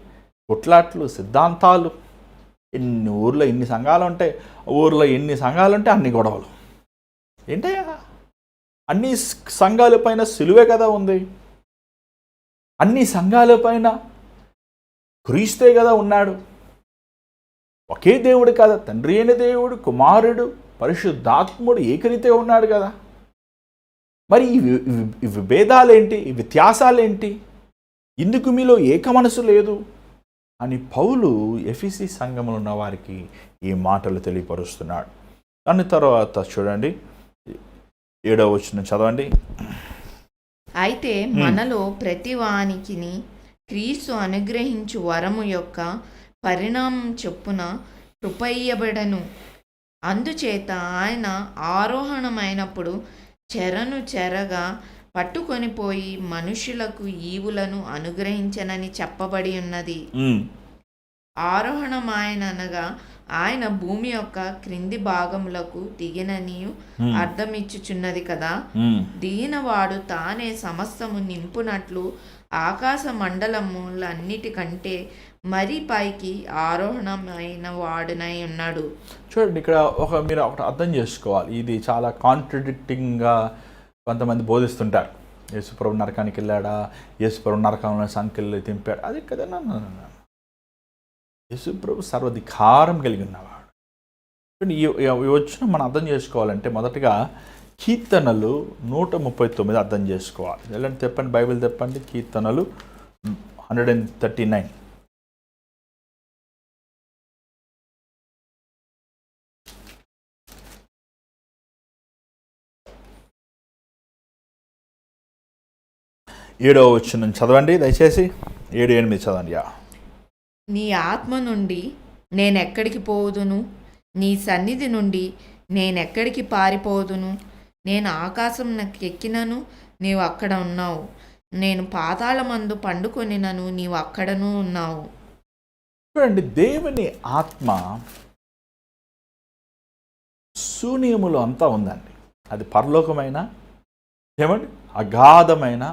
కొట్లాట్లు, సిద్ధాంతాలు. ఊర్లో ఎన్ని సంఘాలు ఉంటాయి, ఊర్లో ఎన్ని సంఘాలు ఉంటే అన్ని గొడవలు. ఏంటయ్యా? అన్ని సంఘాల పైన సిలువే కదా ఉంది, అన్ని సంఘాల పైన క్రీస్తే కదా ఉన్నాడు. ఒకే దేవుడు కదా, తండ్రి అయిన దేవుడు, కుమారుడు, పరిశుద్ధాత్ముడు ఏకరీతిగా ఉన్నాడు కదా. మరి ఈ విభేదాలేంటి? ఈ వ్యత్యాసాలేంటి? ఇందుకు మీలో ఏక మనసు లేదు అని పౌలు ఎఫెసీ సంఘములో ఉన్న వారికి ఈ మాటలు తెలియపరుస్తున్నాడు. దాని తర్వాత చూడండి 7వ వచనం చదవండి. అయితే మనలో ప్రతి వానికిని క్రీస్తు అనుగ్రహించు వరము యొక్క పరిణామం చొప్పున కృపయ్యబడను. అందుచేత ఆయన ఆరోహణమైనప్పుడు చెరను చెరగా పట్టుకొని పోయి మనుషులకు ఈవులను అనుగ్రహించనని చెప్పబడి ఉన్నది. ఆరోహణమాయనగా ఆయన భూమి యొక్క క్రింది భాగములకు దిగిననియు అర్థమిచ్చుచున్నది కదా. దిగినవాడు తానే సమస్తము నింపునట్లు ఆకాశ మండలములన్నిటికంటే మరి పైకి ఆరోహణమైన వాడునై ఉన్నాడు. చూడండి, ఇక్కడ మీరు ఒకటి అర్థం చేసుకోవాలి. ఇది చాలా కాంట్రడిక్టింగ్గా కొంతమంది బోధిస్తుంటారు. యేసుప్రభు నరకానికి వెళ్ళాడా, యేసుప్రభు నరకంలో సంఖ్యలు తింపాడు. అది కదా. యేసుప్రభు సర్వాధికారం కలిగి ఉన్నవాడు. ఈ వచ్చిన మనం అర్థం చేసుకోవాలంటే మొదటగా కీర్తనలు 139 అర్థం చేసుకోవాలి. ఎలాంటి తెప్పండి, బైబిల్ తెప్పండి. కీర్తనలు 139. ఏడవ వచనం చదవండి దయచేసి. 7-8 చదవండి. నీ ఆత్మ నుండి నేనెక్కడికి పోదును, నీ సన్నిధి నుండి నేనెక్కడికి పారిపోదును. నేను ఆకాశం ఎక్కినను నీవు అక్కడ ఉన్నావు, నేను పాతాళమందు పండుకొనినను నీవు అక్కడను ఉన్నావు. చూడండి, దేవుని ఆత్మ శూన్యములో అంతా ఉందండి. అది పరలోకమైన ఏమండి అగాధమైన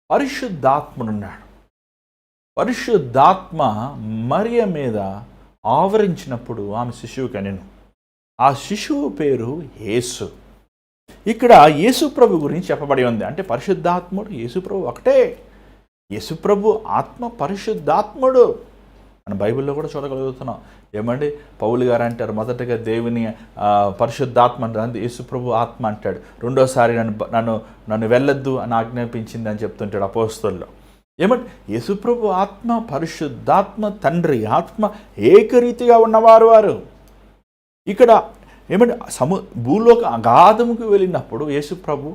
పరిశుద్ధాత్ముడున్నాడు. పరిశుద్ధాత్మ మరియ మీద ఆవరించినప్పుడు ఆమె శిశువు కనెను. ఆ శిశువు పేరు యేసు. ఇక్కడ యేసుప్రభు గురించి చెప్పబడి ఉంది. అంటే పరిశుద్ధాత్ముడు యేసుప్రభు ఒకటే. యేసుప్రభు ఆత్మ పరిశుద్ధాత్ముడు మన బైబిల్లో కూడా చూడగలుగుతున్నాం. ఏమండి, పౌలు గారు అంటారు మొదటగా దేవుని పరిశుద్ధాత్మ అంటే యేసుప్రభు ఆత్మ అంటాడు. రెండోసారి నన్ను వెళ్ళొద్దు అని ఆజ్ఞాపించింది అని చెప్తుంటాడు అపోస్తలుల్లో. ఏమంటే యేసుప్రభు ఆత్మ పరిశుద్ధాత్మ తండ్రి ఆత్మ ఏకరీతిగా ఉన్నవారు వారు. ఇక్కడ ఏమంటే భూలోక అగాధముకు వెళ్ళినప్పుడు యేసుప్రభు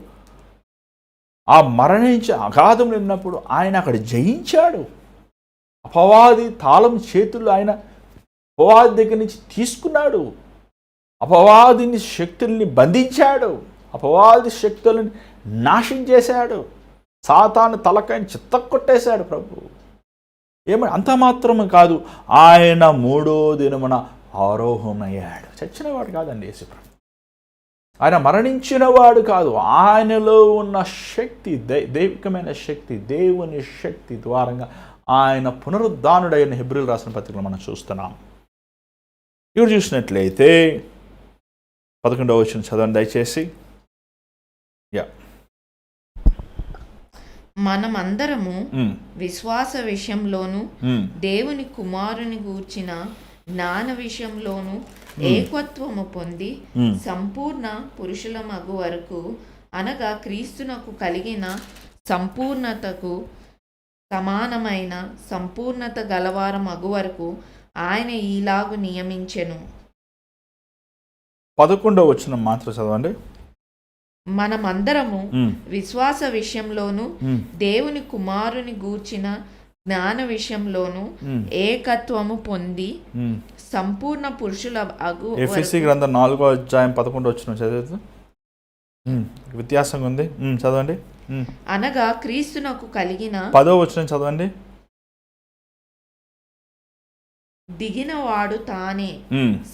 ఆ మరణించి అగాధం వెళ్ళినప్పుడు ఆయన అక్కడ జయించాడు. అపవాది తాళం చేతులు ఆయన అపవాది దగ్గర నుంచి తీసుకున్నాడు. అపవాదిని శక్తుల్ని బంధించాడు. అపవాది శక్తులను నాశనం చేశాడు. సాతాను తలకాయని చిత్తకొట్టేశాడు ప్రభు. ఏమని అంత మాత్రమే కాదు, ఆయన 3వ దినమున ఆరోహమయ్యాడు. చచ్చినవాడు కాదండి యేసుప్రభు. ఆయన మరణించినవాడు కాదు. ఆయనలో ఉన్న శక్తి, దైవికమైన శక్తి, దేవుని శక్తి ద్వారంగా ఆయన పునరుద్ధానుడైన హెబ్రీయులు రాసిన పత్రికలో మనం చూస్తున్నాం. ఇప్పుడు చూసినట్లయితే 11వ వచనం చదవండి దయచేసి. మనమందరము విశ్వాస విషయంలోను దేవుని కుమారుని గూర్చిన జ్ఞాన విషయంలోను ఏకత్వము పొంది సంపూర్ణ పురుషుల మగు వరకు, అనగా క్రీస్తునకు కలిగిన సంపూర్ణతకు సమానమైన సంపూర్ణత గలవార మగు వరకు ఆయన ఈలాగు నియమించెను. 11వ వచనం మాత్రం చదవండి. మనమందరము విశ్వాస విషయంలోను దేవుని కుమారుని గూర్చిన జ్ఞాన విషయంలోను ఏకత్వము పొంది సంపూర్ణ పురుషుల అగు. ఎఫెసీ గ్రంథం 4వ అధ్యాయం 11వ వచనం చదివేది వ్యత్యాసంగా ఉంది, చదవండి. అనగా క్రీస్తునకు కలిగిన 10వ వచనం చదవండి. దిగినవాడు తానే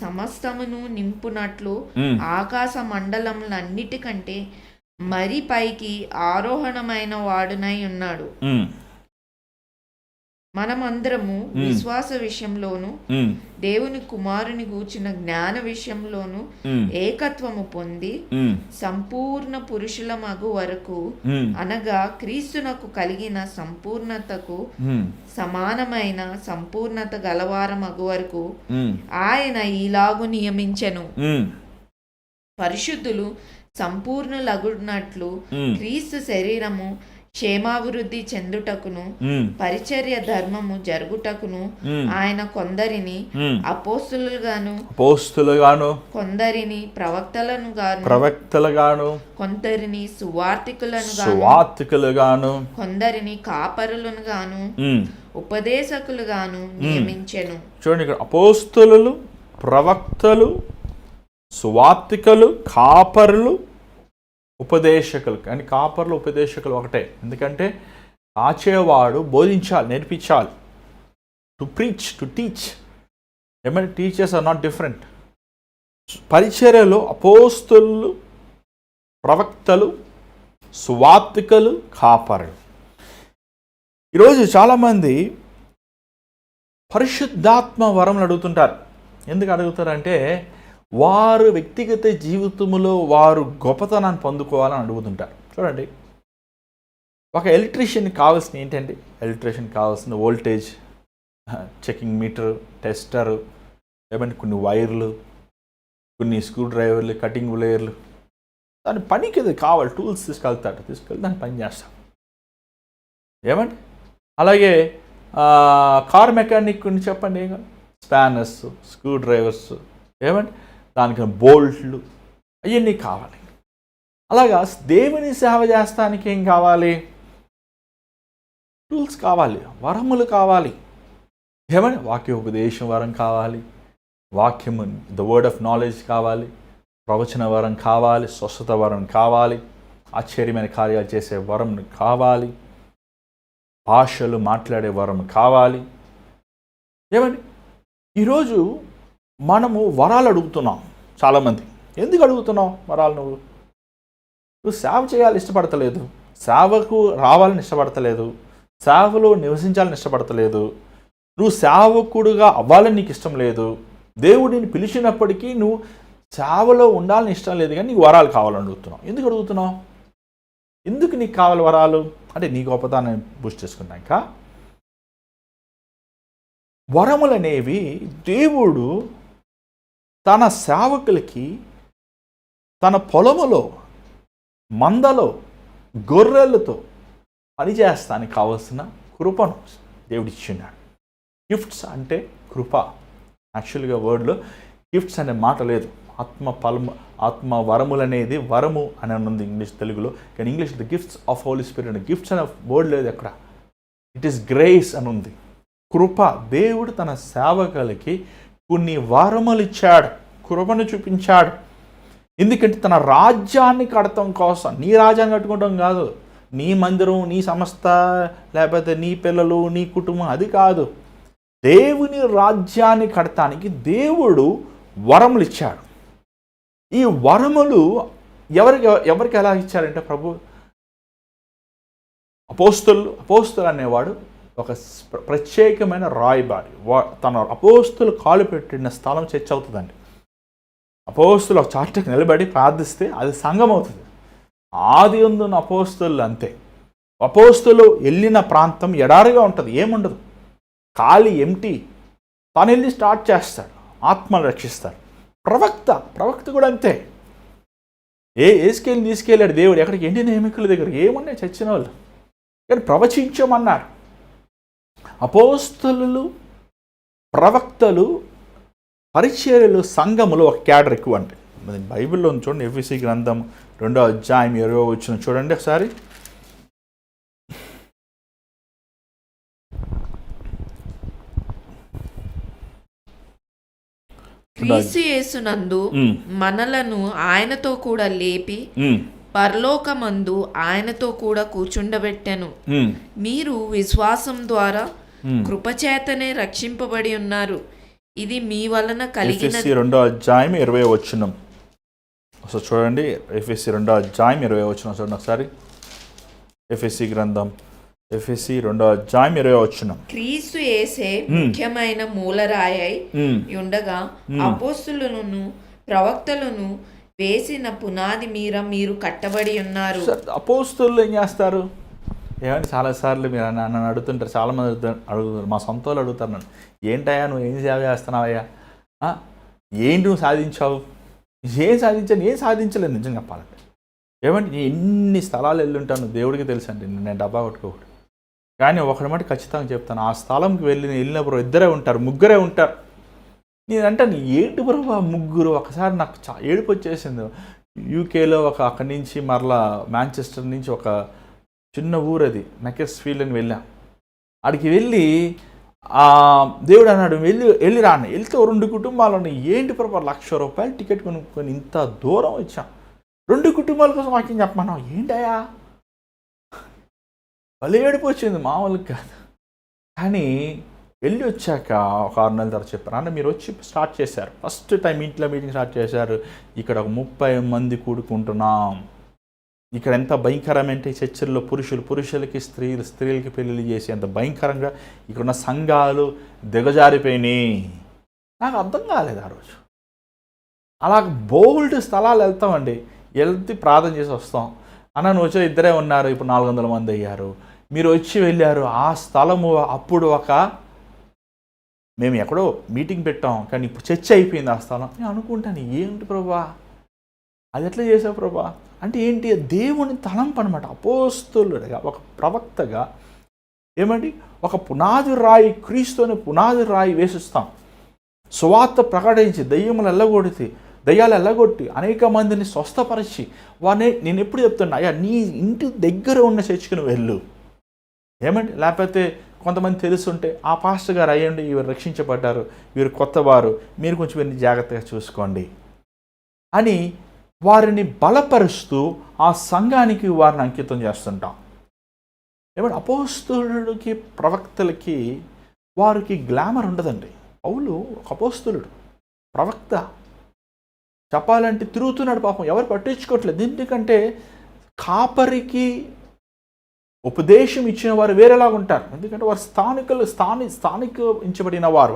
సమస్తమును నింపునట్లు ఆకాశ మండలములన్నిటికంటే మరి పైకి ఆరోహణమైన వాడునై ఉన్నాడు. మనమందరము విశ్వాస విషయంలోను దేవుని కుమారుని గూర్చిన జ్ఞాన విషయంలోను ఏకత్వము పొంది సంపూర్ణ పురుషుల మగు వరకు, అనగా క్రీస్తునకు కలిగిన సంపూర్ణతకు సమానమైన సంపూర్ణత గలవార మగు వరకు ఆయన ఈలాగు నియమించెను. పరిశుద్ధులు సంపూర్ణులగునట్లు క్రీస్తు శరీరము క్షేమాభివృద్ధి చెందుటకును ఉమ్, పరిచర్య ధర్మము జరుగుటకును ఆయన కొందరిని అపోస్తులుగాను అపోస్తులుగాను కొందరిని ప్రవక్తలను కొందరిని సువార్తికులుగాను కొందరిని కాపరులను గాను ఉమ్. ఉపదేశకులుగాను నియమించెను. చూడండి, ఇక్కడ అపోస్తులు, ప్రవక్తలు, సువార్తికులు, కాపరులు, ఉపదేశకులు. కానీ కాపర్లు ఉపదేశకులు ఒకటే, ఎందుకంటే కాచేవాడు బోధించాలి, నేర్పించాలి. To preach, to teach. ఏమైనా టీచర్స్ ఆర్ నాట్ డిఫరెంట్. పరిచర్యలో అపోస్తులు, ప్రవక్తలు, సువార్తికులు, కాపరులు. ఈరోజు చాలామంది పరిశుద్ధాత్మ వరం అడుగుతుంటారు. ఎందుకు అడుగుతారంటే వారు వ్యక్తిగత జీవితంలో వారు గొప్పతనాన్ని పొందుకోవాలని అడుగుతుంటారు. చూడండి, ఒక ఎలక్ట్రీషియన్కి కావాల్సిన ఏంటండి? ఎలక్ట్రీషియన్ కావాల్సిన వోల్టేజ్, చెకింగ్ మీటర్, టెస్టర్, ఏమంటే కొన్ని వైర్లు, కొన్ని స్క్రూ డ్రైవర్లు, కటింగ్ వైర్లు, దాని పనికి అది కావాలి. టూల్స్ తీసుకెళ్తాడు, దాన్ని పని చేస్తాడు. ఏమండి అలాగే కార్ మెకానిక్ చెప్పండి, స్పానర్స్, స్క్రూ డ్రైవర్స్, ఏమండి దానికి బోల్ట్లు, అవన్నీ కావాలి. అలాగా దేవుని సేవ చేస్తానికి ఏం కావాలి? టూల్స్ కావాలి, వరములు కావాలి. ఏమని? వాక్యోపదేశం వరం కావాలి, వాక్యము ద వర్డ్ ఆఫ్ నాలెడ్జ్ కావాలి, ప్రవచన వరం కావాలి, స్వస్థత వరం కావాలి, ఆశ్చర్యమైన కార్యాలు చేసే వరం కావాలి, భాషలు మాట్లాడే వరం కావాలి. ఏమండి ఈరోజు మనము వరాలు అడుగుతున్నాం. చాలామంది ఎందుకు అడుగుతున్నావు వరాలు? నువ్వు సేవ చేయాలని ఇష్టపడతలేదు, సేవకు రావాలని ఇష్టపడతలేదు, సేవలో నివసించాలని ఇష్టపడతలేదు, నువ్వు సేవకుడుగా అవ్వాలని నీకు ఇష్టం లేదు, దేవుడిని పిలిచినప్పటికీ నువ్వు సేవలో ఉండాలని ఇష్టం లేదు, కానీ నీకు వరాలు కావాలని అడుగుతున్నావు. ఎందుకు అడుగుతున్నావు? ఎందుకు నీకు కావాలి వరాలు? అంటే నీ గొప్పతనాన్ని బూస్ట్ చేసుకున్నాక వరములు అనేవి దేవుడు తన సేవకులకి తన పొలములో మందలో గొర్రెలతో పనిచేస్తానికి కావలసిన కృపను దేవుడిచ్చిన్నాడు. గిఫ్ట్స్ అంటే కృప. యాక్చువల్గా వర్డ్లో గిఫ్ట్స్ అనే మాట లేదు. ఆత్మ వరములు అనేది వరము అని ఉంది ఇంగ్లీష్, తెలుగులో. కానీ English the gifts of holy spirit అనే గిఫ్ట్స్ అనే వర్డ్ లేదు ఎక్కడ. ఇట్ ఈస్ గ్రేస్ అని ఉంది. కృప. దేవుడు తన సేవకులకి కొన్ని వరములు ఇచ్చాడు, కృపను చూపించాడు. ఎందుకంటే తన రాజ్యాన్ని కడటం కోసం. నీ రాజ్యాన్ని కట్టుకోవడం కాదు, నీ మందిరం, నీ సంస్థ, లేకపోతే నీ పిల్లలు, నీ కుటుంబం, అది కాదు. దేవుని రాజ్యాన్ని కడటానికి దేవుడు వరములు ఇచ్చాడు. ఈ వరములు ఎవరికి ఎలా ఇచ్చారంటే ప్రభు అపోస్తులు అనేవాడు ఒక ప్రత్యేకమైన రాయబారి. తన అపోస్తులు కాలు పెట్టిన స్థలం చర్చ్ అవుతుందండి. అపోస్తులు ఒక చాటుకి నిలబడి ప్రార్థిస్తే అది సంఘం అవుతుంది. ఆది ఉన్న అపోస్తులు అంతే. అపోస్తులు వెళ్ళిన ప్రాంతం ఎడారిగా ఉంటుంది, ఏముండదు, ఖాళీ, ఎంటీ. తను వెళ్ళి స్టార్ట్ చేస్తాడు, ఆత్మలు రక్షిస్తాడు. ప్రవక్త కూడా అంతే. ఏసుకెళ్ళి తీసుకెళ్ళాడు దేవుడు ఎక్కడికి? ఎండిన ఎముకల దగ్గర. ఏమున్నాయి చచ్చిన వాళ్ళు, కానీ ప్రవచించమన్నాడు. అపోస్తలులు, ప్రవక్తలు, పరిచర్యలు, సంఘములు ఒక క్యాడర్ ఎక్కువ. అంటే బైబిల్లో చూడండి, ఎఫెసీ గ్రంథం 2వ అధ్యాయం 20వ వచనం చూడండి ఒకసారి. క్రీస్తు యేసునందు మనలను ఆయనతో కూడా లేపి పరలోకమందు ఆయనతో కూడా కూర్చుండబెట్టెను. మీరు విశ్వాసం ద్వారా కృపచేతనే రక్షింపబడి ఉన్నారు. ఇది మీ వలన కలిగిన. 2వ అధ్యాయం 20వ వచనం ఒకసారి చూడండి. ఎఫెసీ 2వ అధ్యాయం 20వ వచనం చూడండి ఒకసారి. ఎఫెసీ గ్రంథం, ఎఫెసీ 2వ అధ్యాయం 20వ వచనం. క్రీస్తు యేసే ముఖ్యమైన మూలరాయి ఉండగా అపోస్తులను ప్రవక్తలను వేసిన పునాది మీద మీరు కట్టబడి ఉన్నారు. అపోస్తులు ఏం చేస్తారు? ఏమంటే చాలాసార్లు మీరు నన్ను అడుగుతుంటారు, చాలామంది అడుగుతారు, మా సొంత వాళ్ళు అడుగుతారు నన్ను, ఏంటయ్యా నువ్వు ఏం సేవ చేస్తున్నావయ్యా, ఏంటి నువ్వు సాధించావు? ఏం సాధించాను? ఏం సాధించలేదు నిజం చెప్పాలంటే. ఏమంటే ఎన్ని స్థలాలు వెళ్ళుంటాను దేవుడికి తెలుసండి, నేను డబ్బా కొట్టుకోకూడదు. కానీ ఒకటి మాట ఖచ్చితంగా చెప్తాను, ఆ స్థలంకి వెళ్ళినప్పుడు ఇద్దరే ఉంటారు, ముగ్గురే ఉంటారు. నేనంటాను ఏంటి బ్రో ముగ్గురు? ఒకసారి నాకు ఏడుపు వచ్చేసింది. యూకేలో అక్కడి నుంచి మరలా మాంచెస్టర్ నుంచి ఒక చిన్న ఊరు, అది మెకెస్ఫీల్డ్ అని వెళ్ళాం. అక్కడికి వెళ్ళి దేవుడు అన్నాడు వెళ్ళి రాను. వెళ్తే 2 కుటుంబాలు ఉన్నాయి. ఏంటి ప్రభు ₹1,00,000 టికెట్ కొనుక్కొని ఇంత దూరం వచ్చాం, 2 కుటుంబాల కోసం వాక్యం చెప్పమన్నావు ఏంటయ్యా? భలే ఏడుపు వచ్చింది, మామూలుగా కాదు. కానీ వెళ్ళి వచ్చాక ఒక 6 నెలల తర్వాత చెప్పారు, అన్న మీరు వచ్చి స్టార్ట్ చేశారు, ఫస్ట్ టైం ఇంట్లో మీటింగ్ స్టార్ట్ చేశారు, ఇక్కడ ఒక 30 మంది కూడుకుంటున్నాం. ఇక్కడ ఎంత భయంకరమంటే చర్చల్లో పురుషులకి స్త్రీలకి పెళ్ళిళ్ళు చేసి ఎంత భయంకరంగా ఇక్కడున్న సంఘాలు దిగజారిపోయినాయి. నాకు అర్థం కాలేదు ఆ రోజు. అలా బోల్డ్ స్థలాలు వెళ్తామండి, వెళ్తే ప్రార్థన చేసి వస్తాం. అన్న నువ్వు వచ్చి ఇద్దరే ఉన్నారు, ఇప్పుడు 400 మంది అయ్యారు. మీరు వచ్చి వెళ్ళారు. ఆ స్థలము అప్పుడు మేము ఎక్కడో మీటింగ్ పెట్టాం, కానీ ఇప్పుడు చర్చ అయిపోయింది ఆ స్థలం. నేను అనుకుంటాను ఏంటి ప్రభా అది ఎట్లా చేసావు ప్రభా అంటే ఏంటి? దేవుని తలంపు అనమాట. అపోస్తలుడిగా, ఒక ప్రవక్తగా ఏమండి, ఒక పునాది రాయి, క్రీస్తుని పునాది రాయి వేసిస్తాం. సువార్త ప్రకటించి దయ్యాలు ఎల్లగొట్టి అనేక మందిని స్వస్థపరిచి నేను ఎప్పుడు చెప్తున్నా, అయ్యా నీ ఇంటి దగ్గర ఉన్న చర్చికి నువ్వు వెళ్ళు. ఏమండి, లేకపోతే కొంతమంది తెలుసుంటే ఆ పాస్టర్ గారు అయ్యండి, వీరు రక్షించబడ్డారు, వీరు కొత్తవారు, మీరు కొంచెం వీరిని జాగ్రత్తగా చూసుకోండి అని వారిని బలపరుస్తూ ఆ సంఘానికి వారిని అంకితం చేస్తుంటాం. ఏమంటే అపోస్తలుడికి, ప్రవక్తలకి వారికి గ్లామర్ ఉండదండి. పౌలు ఒక అపోస్తలుడు, ప్రవక్త. చెప్పాలంటే తిరుగుతున్నాడు పాపం, ఎవరు పట్టించుకోవట్లేదు. ఎందుకంటే కాపరికి ఉపదేశం ఇచ్చిన వారు వేరేలాగా ఉంటారు. ఎందుకంటే వారు స్థానికించబడిన వారు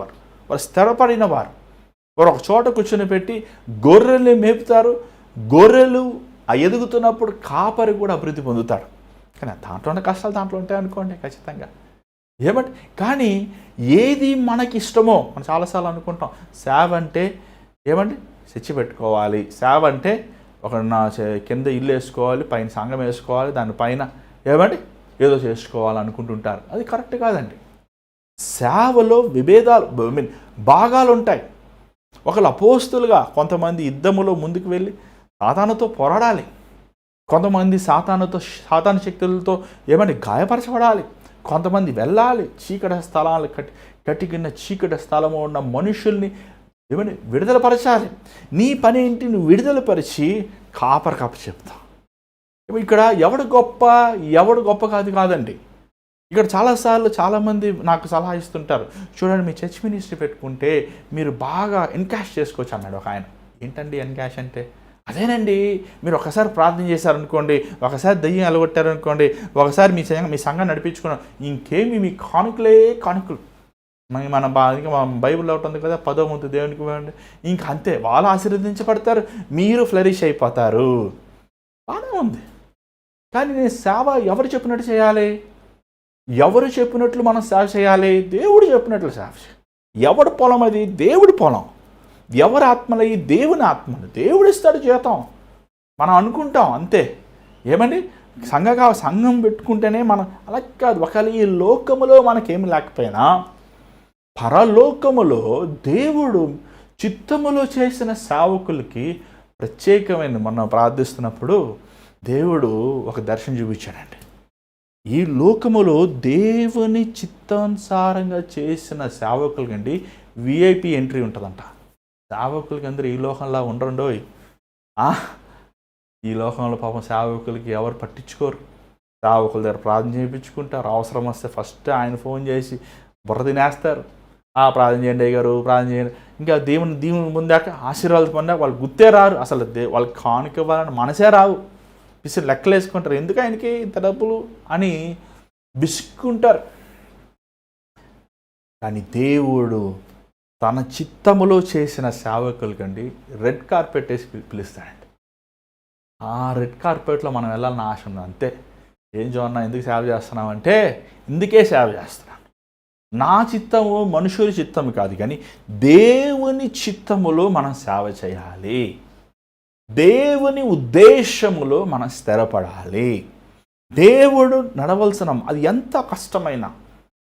స్థిరపడిన వారు ఒక చోట కూర్చొని పెట్టి గొర్రెల్ని మేపుతారు. గొర్రెలు ఎదుగుతున్నప్పుడు కాపరి కూడా అభివృద్ధి పొందుతాడు. కానీ దాంట్లోనే కష్టాలు దాంట్లో ఉంటాయి అనుకోండి ఖచ్చితంగా. ఏమంటే కానీ ఏది మనకి ఇష్టమో మనం చాలాసార్లు అనుకుంటాం. సేవ అంటే ఏమండి, చర్చి పెట్టుకోవాలి, సేవ అంటే ఒక కింద ఇల్లు వేసుకోవాలి, పైన సంఘం వేసుకోవాలి, దానిపైన ఏమండి ఏదో చేసుకోవాలి అనుకుంటుంటారు. అది కరెక్ట్ కాదండి. సేవలో భాగాలు ఉంటాయి. ఒకళ్ళు అపోస్తులుగా కొంతమంది యుద్ధములో ముందుకు వెళ్ళి సాతానుతో పోరాడాలి, కొంతమంది సాతాను శక్తులతో ఏమంటే గాయపరచబడాలి, కొంతమంది వెళ్ళాలి చీకటి స్థలాలు కట్టికిన్న చీకటి స్థలము ఉన్న మనుషుల్ని ఏమని విడుదలపరచాలి. నీ పని ఏంటి? నువ్వు విడుదలపరిచి కాపరికి చెప్తా. ఇక్కడ ఎవడు గొప్ప కాదండి. ఇక్కడ చాలామంది నాకు సలహా ఇస్తుంటారు, చూడండి మీ చర్చ్ మినిస్ట్రీ పెట్టుకుంటే మీరు బాగా ఎన్కాష్ చేసుకోవచ్చు అన్నాడు ఒక ఆయన. ఏంటండి ఎన్కాష్ అంటే? అదేనండి, మీరు ఒకసారి ప్రార్థన చేశారనుకోండి, ఒకసారి దయ్యం ఎలగొట్టారనుకోండి, ఒకసారి మీ సంఘం నడిపించుకున్నాం, ఇంకేమి మీ కానుకలు మన బైబిల్లో ఉంటుంది కదా, 10వ వంతు దేవునికి ఇవ్వండి, ఇంక అంతే, వాళ్ళు ఆశీర్వదించబడతారు, మీరు ఫ్లరిష్ అయిపోతారు. బాగానే ఉంది. కానీ నేను సేవ ఎవరు చెప్పినట్టు చేయాలి? ఎవరు చెప్పినట్లు మనం సేవ చేయాలి? దేవుడు చెప్పినట్లు సేవ చేయాలి. ఎవడి పొలం అది? దేవుడి పొలం. ఎవరి ఆత్మలవి? దేవుని ఆత్మలు. దేవుడు ఇస్తాడు జీతం. మనం అనుకుంటాం అంతే. ఏమండి, సంఘం పెట్టుకుంటేనే మనం అలా కాదు. ఒకవేళ ఈ లోకములో మనకేమి లేకపోయినా పరలోకములో దేవుడు చిత్తములో చేసిన సేవకులకి ప్రత్యేకమైన, మనం ప్రార్థిస్తున్నప్పుడు దేవుడు ఒక దర్శనం చూపించాడండి. ఈ లోకములో దేవుని చిత్తానుసారంగా చేసిన సేవకులకండి విఐపి ఎంట్రీ ఉంటుందంట. సేవకులకి అందరూ ఈ లోకంలో ఉండరండోయ్. ఈ లోకంలో పాపం సేవకులకి ఎవరు పట్టించుకోరు. సేవకుల దగ్గర ప్రార్థన చేయించుకుంటారు. అవసరం వస్తే ఫస్ట్ ఆయన ఫోన్ చేసి బుర్ర తినేస్తారు. ప్రార్థన చేయండి అయ్యగారు, ప్రార్థన చేయండి. ఇంకా దేవుని పొందాక ఆశీర్వాదాలు పొందాక వాళ్ళు గుర్తే రారు. అసలు వాళ్ళకి కానుక ఇవ్వాలని మనసే రావు. పిసి లెక్కలు వేసుకుంటారు, ఎందుకు ఆయనకి ఇంత డబ్బులు అని బిసుక్కుంటారు. కానీ దేవుడు తన చిత్తములో చేసిన సేవకులకండి రెడ్ కార్పెట్ వేసి పిలుస్తాడండి. ఆ రెడ్ కార్పెట్లో మనం వెళ్ళాలని ఆశ ఉంది అంతే. ఏం చూడన్నా ఎందుకు సేవ చేస్తున్నామంటే ఇందుకే సేవ చేస్తున్నాను. నా చిత్తము మనుషుల చిత్తము కాదు, కానీ దేవుని చిత్తములో మనం సేవ చేయాలి. దేవుని ఉద్దేశములో మనం స్థిరపడాలి. దేవుడు నడవలసిన అది ఎంత కష్టమైనా,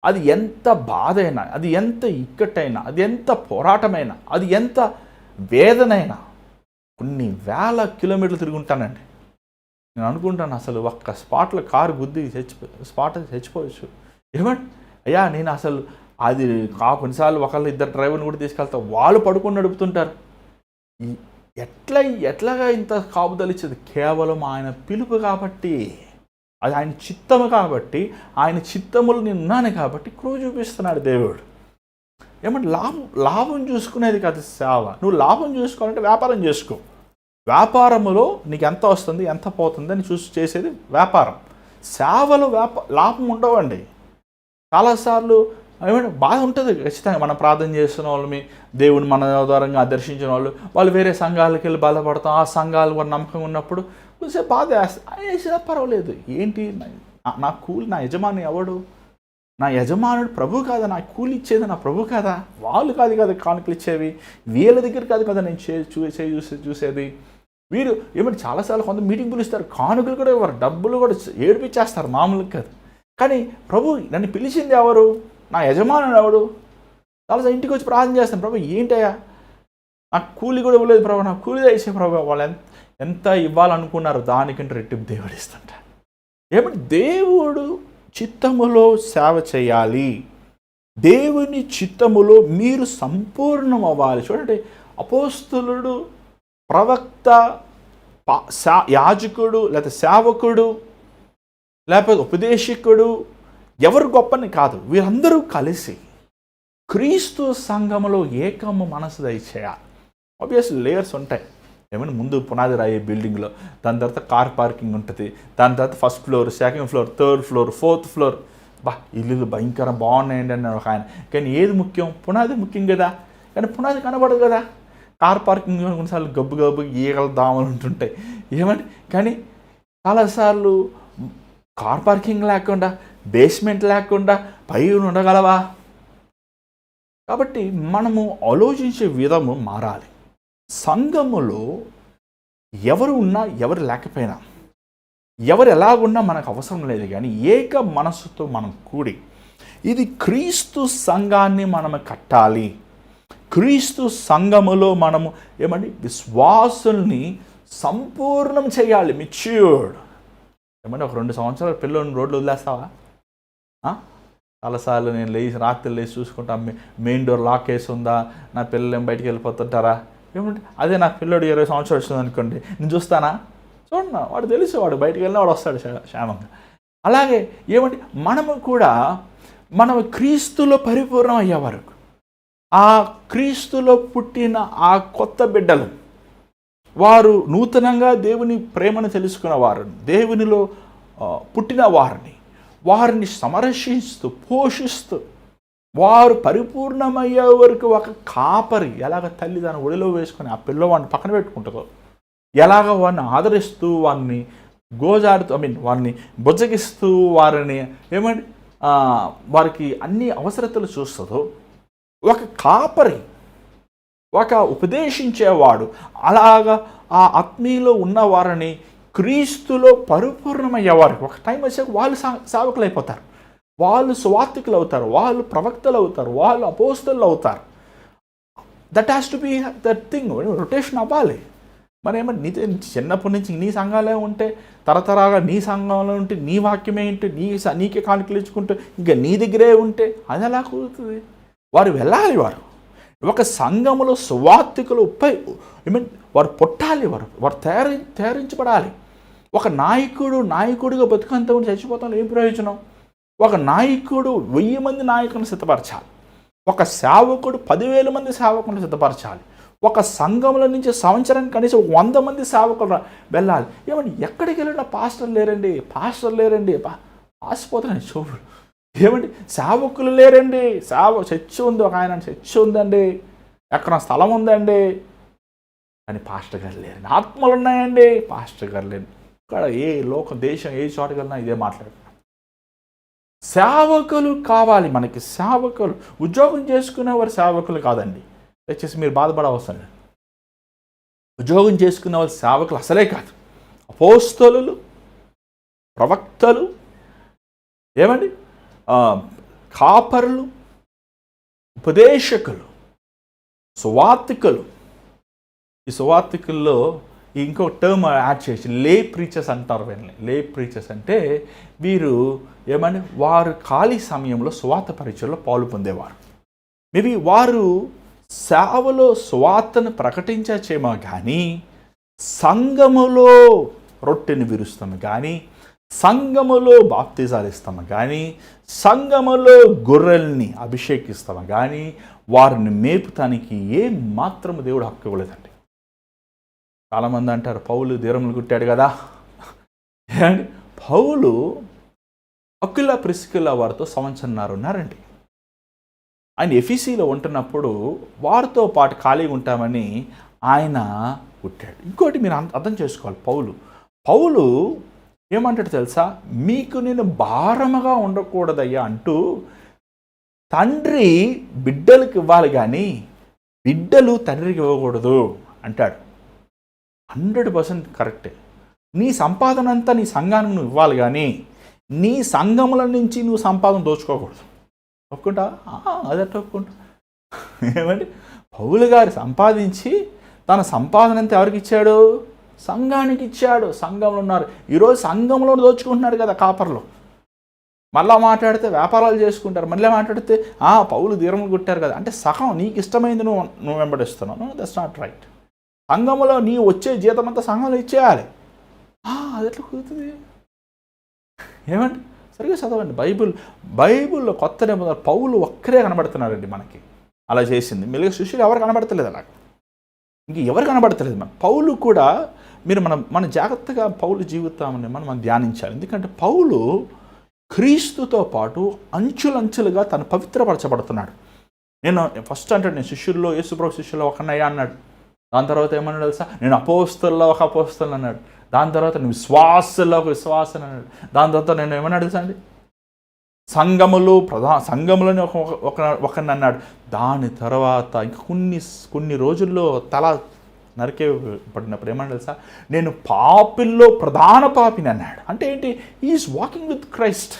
అది ఎంత బాధైనా, అది ఎంత ఇక్కటైనా, అది ఎంత పోరాటమైనా, అది ఎంత వేదనైనా, కొన్ని వేల కిలోమీటర్లు తిరుగుంటానండి. నేను అనుకుంటాను అసలు ఒక్క స్పాట్లో కారు గుద్ది చచ్చిపోవచ్చు. ఏమంటే అయ్యా నేను అసలు అది కొన్నిసార్లు ఒకళ్ళు ఇద్దరు డ్రైవర్ని కూడా తీసుకెళ్తారు, వాళ్ళు పడుకొని నడుపుతుంటారు. ఎట్లాగా ఇంత కాపుదలిచ్చేది? కేవలం ఆయన పిలుపు కాబట్టి, అది ఆయన చిత్తము కాబట్టి, ఆయన చిత్తములు నేను ఉన్నాను కాబట్టి క్రూరు చూపిస్తున్నాడు దేవుడు. ఏమంటే లాభం చూసుకునేది కాదు సేవ. నువ్వు లాభం చూసుకోవాలంటే వ్యాపారం చేసుకో. వ్యాపారములో నీకు ఎంత వస్తుంది ఎంత పోతుంది అని చూసి చేసేది వ్యాపారం. సేవలో లాభం ఉండవండి. చాలాసార్లు ఏమంటే బాధ ఉంటుంది ఖచ్చితంగా. మనం ప్రార్థన చేస్తున్న వాళ్ళని, దేవుని మన ఆధారంగా దర్శించిన వాళ్ళు వేరే సంఘాలకు వెళ్ళి బాధపడతాం. ఆ సంఘాలు వారి నమ్మకం ఉన్నప్పుడు కొంచెం బాధ వేసినా పర్వాలేదు. ఏంటి నా కూలి, నా యజమాని ఎవడు? నా యజమానుడు ప్రభు కాదా? నా కూలి ఇచ్చేది నా ప్రభు కాదా? వాళ్ళు కాదు కదా కానుకలు ఇచ్చేవి, వీళ్ళ దగ్గర కాదు కదా నేను చూసేది. వీరు ఏమంటే చాలాసార్లు కొంత మీటింగ్ పిలుస్తారు, కానుకలు కూడా ఇవ్వరు, డబ్బులు కూడా ఏడిపించేస్తారు, మామూలుగా కాదు. కానీ ప్రభు నన్ను పిలిచింది ఎవరు? నా యజమానుడు ఎవడు? చాలాసార్లు ఇంటికి వచ్చి ప్రార్థన చేస్తాను, ప్రభు ఏంటయ్యా నాకు కూలి కూడా ఇవ్వలేదు ప్రభు, నాకు కూలి ఇచ్చే ప్రభు. వాళ్ళు ఎంత ఇవ్వాలనుకున్నారు దానికంటే రెట్టింపు దేవుడు ఇస్తుంటారు. ఏమంటే దేవుడు చిత్తములో సేవ చేయాలి. దేవుని చిత్తములో మీరు సంపూర్ణం అవ్వాలి. చూడండి, అపోస్తలుడు, ప్రవక్త, యాజకుడు, లేకపోతే సేవకుడు, లేకపోతే ఉపదేశకుడు ఎవరు గొప్పని కాదు. వీరందరూ కలిసి క్రీస్తు సంఘములో ఏకము మనసు దయచేయాలి. ఆబ్వియస్లీ లేయర్స్ ఉంటాయి. ఏమైనా ముందు పునాది రాయే బిల్డింగ్లో, దాని తర్వాత కార్ పార్కింగ్ ఉంటుంది, దాని తర్వాత first floor, second floor, third floor, fourth floor. ఇల్లు భయంకరం బాగున్నాయండి అన్నాడు ఒక ఆయన. కానీ ఏది ముఖ్యం? పునాది ముఖ్యం కదా. కానీ పునాది కనబడదు కదా. కార్ పార్కింగ్ కొన్నిసార్లు గబ్బు ఈగల దామలు ఉంటుంటాయి. ఏమంటే కానీ చాలాసార్లు కార్ పార్కింగ్ లేకుండా, బేస్మెంట్ లేకుండా పైన ఉండగలవా? కాబట్టి మనము ఆలోచించే విధము మారాలి. సంఘములో ఎవరు ఉన్నా ఎవరు లేకపోయినా, ఎవరు ఎలాగున్నా మనకు అవసరం లేదు. కానీ ఏక మనస్సుతో మనం కూడి ఇది క్రీస్తు సంఘాన్ని మనము కట్టాలి. క్రీస్తు సంఘములో మనము ఏమండి విశ్వాసుల్ని సంపూర్ణం చేయాలి. మెచ్యూర్డ్. ఏమంటే ఒక 2 సంవత్సరాల పిల్లల్ని రోడ్లు వదిలేస్తావా? చాలాసార్లు నేను రాత్రి లేచి చూసుకుంటా, మెయిన్ డోర్ లాక్ వేసి ఉందా, నా పిల్లలు ఏం బయటికి వెళ్ళిపోతుంటారా? ఏమంటే అదే నా పిల్లడు 20 సంవత్సరాలు వస్తుంది అనుకోండి, నేను చూస్తానా? చూడన్నా, వాడు తెలుసు, వాడు బయటికి వెళ్ళినా వాడు వస్తాడు క్షేమంగా. అలాగే ఏమంటే మనము కూడా మనం క్రీస్తులో పరిపూర్ణం అయ్యే వరకు, ఆ క్రీస్తులో పుట్టిన ఆ కొత్త బిడ్డలు, వారు నూతనంగా దేవుని ప్రేమను తెలుసుకున్న వారు, దేవునిలో పుట్టిన వారిని సంరక్షిస్తూ పోషిస్తూ వారు పరిపూర్ణమయ్యే వరకు ఒక కాపరి ఎలాగ తల్లి దాన్ని ఒడిలో వేసుకొని ఆ పిల్లవాడిని పక్కన పెట్టుకుంటుందో, ఎలాగ వారిని ఆదరిస్తూ వారిని గోజాడుతూ వారిని బుజ్జగిస్తూ వారిని ఏమంటే వారికి అన్ని అవసరతలు చూస్తుందో, ఒక కాపరి, ఒక ఉపదేశించేవాడు అలాగా ఆ ఆత్మీయలో ఉన్న వారిని క్రీస్తులో పరిపూర్ణమయ్యేవారు ఒక టైం వచ్చాక వాళ్ళు సేవకులు అయిపోతారు, వాళ్ళు సువార్థికులు అవుతారు, వాళ్ళు ప్రవక్తలు అవుతారు, వాళ్ళు అపోస్తలు అవుతారు. That has to be that thing. Rotation అవ్వాలి. మరి ఏమంటే చిన్నప్పటి నుంచి నీ సంఘాలే ఉంటే, తరతరాగా నీ సంఘంలో ఉంటే, నీ వాక్యమే ఉంటే, నీకే కానుకలు ఇచ్చుకుంటూ ఇంకా నీ దగ్గరే ఉంటే అది ఎలా కుదురుతుంది? వారు వెళ్ళాలి. వారు ఒక సంఘములో సువార్థికులు వారు పుట్టాలి, వారు తయారించబడాలి. ఒక నాయకుడిగా బతుకంత ఉండి చచ్చిపోతాను ఏం ప్రయోజనం? ఒక నాయకుడు 1000 మంది నాయకులను సిద్ధపరచాలి. ఒక సేవకుడు 10,000 మంది సేవకులను సిద్ధపరచాలి. ఒక సంఘంలో నుంచి సంవత్సరానికి కనీసం 100 మంది సేవకులు వెళ్ళాలి. ఏమంటే ఎక్కడికి వెళ్ళినా పాస్టర్ లేరండి ఆసిపోతున్నాయి చూడు. ఏమండి సేవకులు లేరండి, చర్చ్ ఉంది, ఒక ఆయన చర్చ్ ఉందండి, ఎక్కడ స్థలం ఉందండి, కానీ పాస్టర్ గారు లేరండి. ఆత్మలు ఉన్నాయండి, పాస్టర్ గారు లేరు. ఇక్కడ ఏ దేశం ఏ చోటకి వెళ్ళినా ఇదే మాట్లాడుతున్నాం. సేవకులు కావాలి మనకి. సేవకులు ఉద్యోగం చేసుకునేవారు సేవకులు కాదండి. దయచేసి మీరు బాధపడవసరం లేదు. ఉద్యోగం చేసుకున్న వాళ్ళు సేవకులు అసలే కాదు. అపోస్తలులు, ప్రవక్తలు, ఏమండి కాపరులు, ఉపదేశకులు, సువార్తికులు. ఈ సువార్తికుల్లో ఇంకో టర్మ్ యాడ్ చేసి లే ప్రీచర్స్ అంటారు. వీళ్ళని లే ప్రీచర్స్ అంటే వీరు ఏమని వారు ఖాళీ సమయంలో సువార్త పరిచయలో పాలు పొందేవారు. మేబీ వారు సేవలో సువార్తను ప్రకటించేమో కానీ సంఘములో రొట్టెని విరుస్తాము కానీ, సంఘములో బాప్తిజాలు ఇస్తాము కానీ, సంఘములో గొర్రెల్ని అభిషేకిస్తాము కానీ వారిని మేపుతానికి ఏం మాత్రము దేవుడు హక్కు ఇవ్వలేదండి. చాలామంది అంటారు పౌలు దీరములు కుట్టాడు కదా. ఏమండి పౌలు అక్విలా ప్రిస్కిల్లా వారితో సంవత్సరన్నర ఉన్నారండి. ఆయన ఎఫీసీలో ఉంటున్నప్పుడు వారితో పాటు ఖాళీగా ఉంటామని ఆయన పుట్టాడు. ఇంకోటి మీరు అర్థం చేసుకోవాలి, పౌలు ఏమంటాడు తెలుసా, మీకు నేను భారముగా ఉండకూడదయ్యా అంటూ తండ్రి బిడ్డలకు ఇవ్వాలి కానీ బిడ్డలు తండ్రికి ఇవ్వకూడదు అంటాడు. 100% కరెక్టే. నీ సంపాదన అంతా నీ సంఘానికి నువ్వు ఇవ్వాలి కానీ నీ సంఘముల నుంచి నువ్వు సంపాదన దోచుకోకూడదు. ఒప్పుకుంటా? అదట్లా ఒప్పుకుంటా. ఏమండి పౌలు గారు సంపాదించి తన సంపాదన అంతా ఎవరికి ఇచ్చాడు? సంఘానికి ఇచ్చాడు. సంఘంలో ఉన్నారు. ఈరోజు సంఘంలో దోచుకుంటున్నారు కదా కాపర్లు. మళ్ళీ మాట్లాడితే వ్యాపారాలు చేసుకుంటారు. మళ్ళీ మాట్లాడితే పౌలు దీరములు కొట్టారు కదా అంటే సగం నీకు ఇష్టమైంది నువ్వు వెంబడిస్తున్నావు. That's not right. సంఘములో నీ వచ్చే జీతం అంతా సంఘంలో ఇచ్చేయాలి. అది ఎట్లా కుదురుతుంది? ఏమండి సరిగ్గా చదవండి. బైబిల్లో కొత్త నిబంధన పౌలు ఒక్కరే కనబడుతున్నారండి మనకి అలా చేసింది. మిగిలిన శిష్యులు ఎవరు కనబడతలేదు, అలాగ ఇంక ఎవరు కనబడతలేదు. మన పౌలు కూడా మీరు మన జాగ్రత్తగా పౌలు జీవితాన్ని మనం ధ్యానించాలి. ఎందుకంటే పౌలు క్రీస్తుతో పాటు అంచులంచులుగా తను పవిత్రపరచబడుతున్నాడు. నేను ఫస్ట్ అంటాడు, నేను శిష్యుల్లో యేసుప్రభు శిష్యుల్లో ఒకనయ్యా అన్నాడు. దాని తర్వాత ఏమన్నాడు తెలుసా, నేను అపోస్తల్లో ఒక అపోస్తలు అన్నాడు. దాని తర్వాత నేను విశ్వాసంలో ఒక విశ్వాసం అన్నాడు. దాని తర్వాత నేను ఏమన్నాడు తెలుసా అండి, సంఘములని ఒకరిని అన్నాడు. దాని తర్వాత ఇంక కొన్ని రోజుల్లో తల నరికే పడినప్పుడు ఏమన్నా తెలుసా, నేను పాపిల్లో ప్రధాన పాపిని అన్నాడు. అంటే ఏంటి? Is walking with Christ.